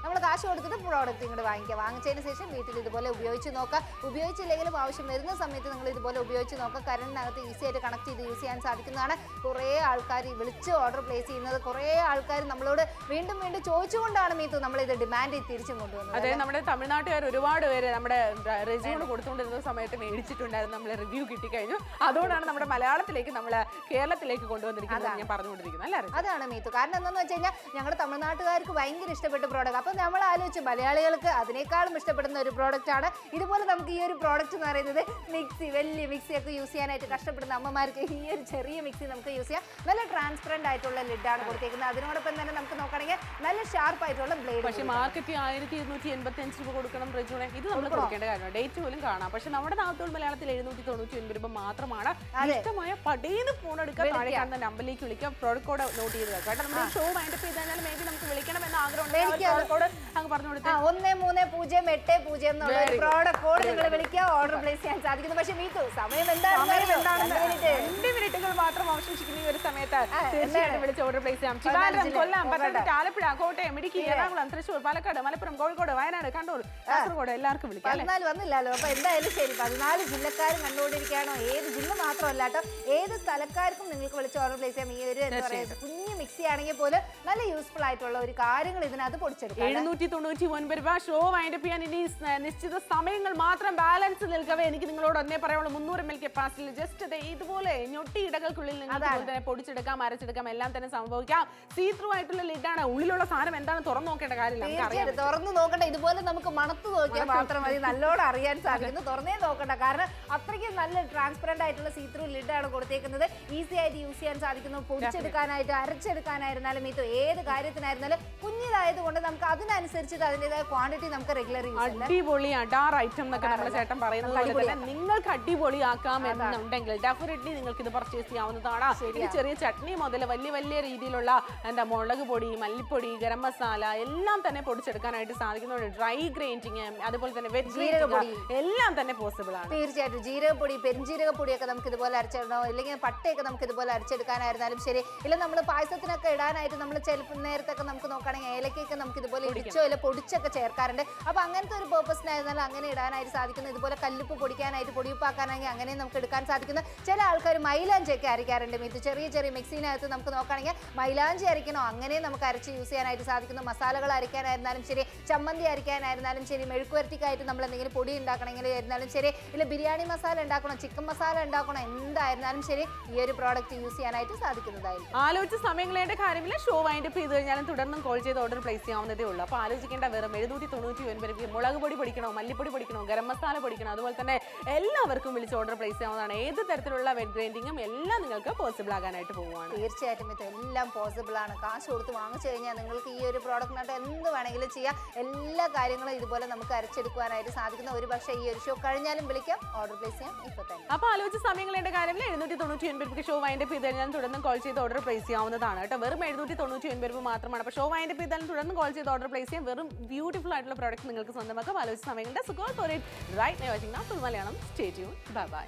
കാശ് കൊടുത്തിട്ട് പ്രോഡക്റ്റ് ഇങ്ങോട്ട് വാങ്ങിക്കുക. വാങ്ങിച്ചതിന് ശേഷം വീട്ടിൽ ഇതുപോലെ ഉപയോഗിച്ച് നോക്കുക. ഉപയോഗിച്ചില്ലെങ്കിലും ആവശ്യം വരുന്ന സമയത്ത് നിങ്ങൾ ഇതുപോലെ ഉപയോഗിച്ച് നോക്കുക. കറണ്ടിനകത്ത് ഈസി ആയിട്ട് കണക്ട് ചെയ്ത് യൂസ് ചെയ്യാൻ സാധിക്കുന്നതാണ്. കുറേ ആൾക്കാർ വിളിച്ച് ഓർഡർ പ്ലേസ് ചെയ്യുന്നത്, കുറേ ആൾക്കാർ നമ്മളോട് വീണ്ടും വീണ്ടും ചോദിച്ചുകൊണ്ടാണ് മീത്തു നമ്മളിത് ഡിമാൻഡ് തിരിച്ചും കൊണ്ടുവന്നത്. അതെ, നമ്മുടെ തമിഴ്നാട്ടുകാർ ഒരുപാട് പേര് നമ്മുടെ റെസ്യൂമ് കൊടുത്തുകൊണ്ടിരുന്ന സമയത്ത് മേടിച്ചിട്ടുണ്ടായിരുന്നു. നമ്മളെ റിവ്യൂ കിട്ടിക്കഴിഞ്ഞു. അതുകൊണ്ടാണ് നമ്മുടെ മലയാളത്തിലേക്ക് നമ്മൾ കേരളത്തിലേക്ക് കൊണ്ടുവന്നിരിക്കുന്നത് ഞാൻ പറഞ്ഞുകൊണ്ടിരിക്കുന്നത് അല്ലേ? അതാണ് മീത്തു. കാരണം എന്താണെന്ന് വെച്ച് കഴിഞ്ഞാൽ ഞങ്ങളുടെ തമിഴ്നാട്ടുകാർക്ക് ഭയങ്കര ഇഷ്ടപ്പെട്ട പ്രോഡക്റ്റ്. അപ്പോൾ നമ്മൾ ആലോചിച്ച് മലയാളികൾക്ക് അതിനേക്കാളും ഇഷ്ടപ്പെടുന്ന ഒരു പ്രോഡക്റ്റ് ആണ്. ഇതുപോലെ നമുക്ക് ഈ ഒരു പ്രോഡക്റ്റ് എന്ന് പറയുന്നത് മിക്സി, വലിയ മിക്സിയൊക്കെ യൂസ് ചെയ്യാനായിട്ട് കഷ്ടപ്പെടുന്ന അമ്മമാർക്ക് ഈ ഒരു ചെറിയ മിക്സി നമുക്ക് യൂസ് ചെയ്യാം. നല്ല ട്രാൻസ്പെറന്റ് ആയിട്ടുള്ള ലിഡാണ് കൊടുത്തേക്കുന്നത്. അതിനോടൊപ്പം തന്നെ നമുക്ക് നോക്കുകയാണെങ്കിൽ നല്ല ഷാർപ്പ് ആയിട്ടുള്ള ബ്ലേഡ്. പക്ഷേ മാർക്കറ്റിൽ 1285 രൂപ കൊടുക്കണം റെജുണെ. ഇത് നമ്മൾ കൊടുക്കേണ്ട കാര്യമാണ്. ഡേറ്റ് പോലും കാണാം. പക്ഷെ നമ്മുടെ നാത്തോൾ മലയാളത്തിൽ 799 രൂപ മാത്രമാണ്. ഇഷ്ടമായ പടേന്ന് ഫോൺ എടുക്കുക, താഴെ കാണുന്ന നമ്പറിലേക്ക് വിളിക്കുക, പ്രോഡക്റ്റ് കോഡ് നോട്ട് ചെയ്ത് വെക്കുക. കാരണം നമ്മുടെ ഷോ വൈൻഡ് അപ്പ് ചെയ്ത് കഴിഞ്ഞാൽ മേ ബി നമുക്ക് വിളിക്കണമെന്ന് ആഗ്രഹമുണ്ട്. കോഡ് അങ്ങ് പറഞ്ഞു കൊടുത്താൽ 1380 എന്നുള്ള ഒരു പ്രോഡക്റ്റ് കോഡ് നിങ്ങൾ വിളിക്കുക, ഓർഡർ പ്ലേസ് ചെയ്യാൻ സാധിക്കുന്നു. പക്ഷേ മീത്തു സമയം എന്താണ്? 2 മിനിറ്റുകൾ മാത്രം അവശേഷിക്കുന്ന ഈ ഒരു സമയത്ത് തീർച്ചയായിട്ടും വിളിച്ച് ഓർഡർ പ്ലേസ് ചെയ്യാം. ട്രിവാൻഡ്രം, കൊല്ലം, പത്തനംതിട്ട, ആലപ്പുഴ, കോട്ടയം, ഇടുക്കി, എറണാകുളം, തൃശ്ശൂർ, പാലക്കാട്, മലപ്പുറം, കോഴിക്കോട്, വയനാട്, കണ്ണൂർ, കാസർഗോഡ് എല്ലാവർക്കും വിളിക്കാം. 14 വന്നില്ലല്ലോ. അപ്പൊ എന്തായാലും ശരി, 14 ജില്ലക്കാരും കണ്ടുകൊണ്ടിരിക്കുകയാണോ? ഏത് ജില്ല മാത്രമല്ല കേട്ടോ, ഏത് സ്ഥലക്കാർക്കും നിങ്ങൾക്ക് വിളിച്ച് ഓർഡർ പ്ലേസ് ചെയ്യാം. ഈ ഒരു എന്താ പറയുക, കുഞ്ഞു മിക്സി ആണെങ്കിൽ പോലും നല്ല യൂസ്ഫുൾ ആയിട്ടുള്ള ഒരു കാര്യങ്ങൾ ഇതിനകത്ത് പൊടിച്ചെടുക്കാം. 799 രൂപ. ഷോ വൈൻഡ് അപ്പ് ചെയ്യാൻ ഇനി നിശ്ചിത സമയങ്ങൾ മാത്രം ബാലൻസ് നിൽക്കവേ എനിക്ക് നിങ്ങളോട് ഒന്നേ പറയുള്ളൂ. 300 ml കപ്പാസിറ്റിയിൽ ജസ്റ്റ് ഇതുപോലെ ഞൊട്ടി ഇടകൾക്കുള്ളിൽ നിങ്ങൾക്ക് പൊടിച്ചെടുക്കാം, അരച്ചെടുക്കാം, എല്ലാം തന്നെ സംഭവിക്കാം. സീത്രൂ ആയിട്ടുള്ള ലിഡാണ്. ഉള്ളിലുള്ള സാധനം എന്താണ് തുറന്നു നോക്കേണ്ട കാര്യമില്ല. തുറന്നു നോക്കണ്ട. ഇതുപോലെ നമുക്ക് മണത്ത് നോക്കിയാൽ മാത്രം മതി നല്ലോണം അറിയാൻ സാധിക്കുന്നു. തുറന്നേ നോക്കണ്ട. കാരണം അത്രയ്ക്കും നല്ല ട്രാൻസ്പെറന്റ് ആയിട്ടുള്ള സീത്രൂ ലിഡാണ് കൊടുത്തേക്കുന്നത്. ഈസി ആയിട്ട് യൂസ് ചെയ്യാൻ സാധിക്കുന്നു. പൊടിച്ചെടുക്കാനായിട്ട്, അരച്ചെടുക്കാനായിരുന്നാലും ഇത് ഏത് കാര്യത്തിനായിരുന്നാലും കുഞ്ഞിതായത് കൊണ്ട് നമുക്ക് അതിനനുസരിച്ചിട്ട് അതിൻ്റെതായ ക്വാണ്ടിറ്റി നമുക്ക് റെഗുലർ യൂസ് ചെയ്യാം. അടിപൊളി അഡാർ ഐറ്റം എന്നൊക്കെ നമ്മുടെ ചേട്ടൻ പറയുന്നത് പോലെ തന്നെ നിങ്ങൾക്ക് അടിപൊളിയാക്കാം എന്നുണ്ടെങ്കിൽ ഡെഫിനറ്റ്ലി നിങ്ങൾക്ക് ഇത് പർച്ചേസ് ചെയ്യാവുന്നതാണ്. ഇത് ചെറിയ ചട്നി മുതൽ വലിയ വലിയ രീതിയിലുള്ള മുളക് പൊടി, മല്ലിപ്പൊടി, ഗരം മസാല എല്ലാം തന്നെ പൊടിച്ചെടുക്കാനായിട്ട് സാധിക്കുന്നുണ്ട്. ഡ്രൈ ഗ്രൈൻഡിങ്, അതുപോലെ തന്നെ വെജ് ജീരകപ്പൊടി എല്ലാം തന്നെ പോസിബിൾ ആണ്. തീർച്ചയായിട്ടും ജീരകപ്പൊടി, പെരുംജീരകപ്പൊടിയൊക്കെ നമുക്ക് ഇതുപോലെ അരച്ചിടണോ, അല്ലെങ്കിൽ പട്ടയൊക്കെ നമുക്ക് ഇതുപോലെ അരച്ചെടുക്കാനായിരുന്നാലും ശരി. ഇല്ല നമ്മൾ പായസത്തിനൊക്കെ ഇടാനായിട്ട് നമ്മൾ ചിലപ്പോൾ നേരത്തൊക്കെ നമുക്ക് നോക്കുകയാണെങ്കിൽ ഏലക്കൊക്കെ നമുക്ക് ഇതുപോലെ ഇടിച്ചോ ഇല്ല പൊടിച്ചൊക്കെ ചേർക്കാറുണ്ട്. അപ്പൊ അങ്ങനത്തെ ഒരു പേർപ്പസിനായിരുന്നാലും അങ്ങനെ ഇടാനായിട്ട് സാധിക്കുന്നു. ഇതുപോലെ കല്ലുപ്പ് പൊടിക്കാനായിട്ട്, പൊടിയുപ്പാക്കാനാണെങ്കിൽ അങ്ങനെ നമുക്ക് എടുക്കാൻ സാധിക്കുന്നു. ചില ആൾക്കാർ മൈലാഞ്ചിയൊക്കെ അരയ്ക്കാറുണ്ട്. ഇത് ചെറിയ ചെറിയ മിക്സിനകത്ത് നമുക്ക് നോക്കുകയാണെങ്കിൽ മൈലാഞ്ചി അരയ്ക്കണോ അങ്ങനെ നമുക്ക് അരച്ച് യൂസ് ചെയ്യാനായിട്ട് സാധിക്കുന്നു. മസാലകൾ അരയ്ക്കാനായിരുന്നാലും ശരി, ചമ്മന്തി അരയ്ക്കാനായിരുന്നാലും ശരി, മെഴുക്കുവരട്ടിക്കായിട്ട് നമ്മൾ എന്തെങ്കിലും പൊടി ഉണ്ടാക്കണമെങ്കിൽ ആയിരുന്നാലും ശരി, ഇല്ല ബിരിയാണി മസാല ഉണ്ടാക്കണം, ചിക്കൻ മസാല ഉണ്ടാക്കണം, എന്തായിരുന്നാലും ശരി ഈ ഒരു പ്രോഡക്റ്റ് യൂസ് ചെയ്യാനായിട്ട് സാധിക്കുന്നതായിരിക്കും. ആലോചിച്ച സമയങ്ങളുടെ കാര്യമില്ല. ഷോ വൈൻഡ് അപ്പ് ചെയ്ത് കഴിഞ്ഞാലും തുടർന്നും കോൾ ചെയ്ത് ഓർഡർ പ്ലേസ് ചെയ്യാവുന്നതേ ഉള്ളൂ. അപ്പോൾ ആലോചിക്കേണ്ട വെറും 799 രൂപ. മുളക് പൊടി പൊടിക്കണോ, മല്ലിപ്പൊടി പൊടിക്കണോ, ഗരം മസാല പൊടിക്കണോ, അതുപോലെ തന്നെ എല്ലാവർക്കും വിളിച്ച് ഓർഡർ പ്ലേസ് ചെയ്യാവുന്നതാണ്. ഏത് തരത്തിലുള്ള വെറ്റ് ഗ്രൈൻഡിങ്ങും എല്ലാം നിങ്ങൾക്ക് പോസിബിൾ ആകാനായിട്ട് പോവുകയാണ്. തീർച്ചയായിട്ടും ഇതെല്ലാം പോസിബിൾ ആണ്. കാശ് കൊടുത്ത് വാങ്ങിച്ചു കഴിഞ്ഞാൽ നിങ്ങൾക്ക് ഈ ഒരു പ്രോഡക്റ്റിനായിട്ട് എന്ത് വേണമെങ്കിലും ചെയ്യാം. എല്ലാ കാര്യങ്ങളും ഇതുപോലെ നമുക്ക് അരച്ചെടുക്കുവാനായിട്ട് സാധിക്കുന്ന. ഒരു പക്ഷേ ഈ ഒരു ഷോ കഴിഞ്ഞാലും വിളിക്കാം, ഓർഡർ പ്ലേസ് ചെയ്യാം ഇപ്പൊ തന്നെ. അപ്പോൾ ആലോചിച്ച സമയങ്ങളുടെ കാര്യമില്ല. 799 രൂപയ്ക്ക് ഷോ വൈൻഡ് അപ്പ് ചെയ്ത് കഴിഞ്ഞാൽ തുടർന്ന് കോൾ ചെയ്ത് ഓർഡർ പ്ലേസ് ചെയ്യാവുന്നതാണ് കേട്ടോ. വെറും 799 രൂപ മാത്രമാണ്. അപ്പോൾ ഷോ വൈൻഡ് അപ്പ് ചെയ്താലും തുടർന്ന് കോൾ ചെയ്ത് ഓർഡർ പ്ലേസ് ചെയ്യാം. വെറും ബ്യൂട്ടിഫുൾ ആയിട്ടുള്ള പ്രോഡക്റ്റ് നിങ്ങൾക്ക് സ്വന്തമാക്കാം. ആലോചിച്ച സമയങ്ങളുടെ സുഖം റൈറ്റ് നൈ വാച്ചിങ് നാത്തോൾ Malayalam. Stay tune. Bye by.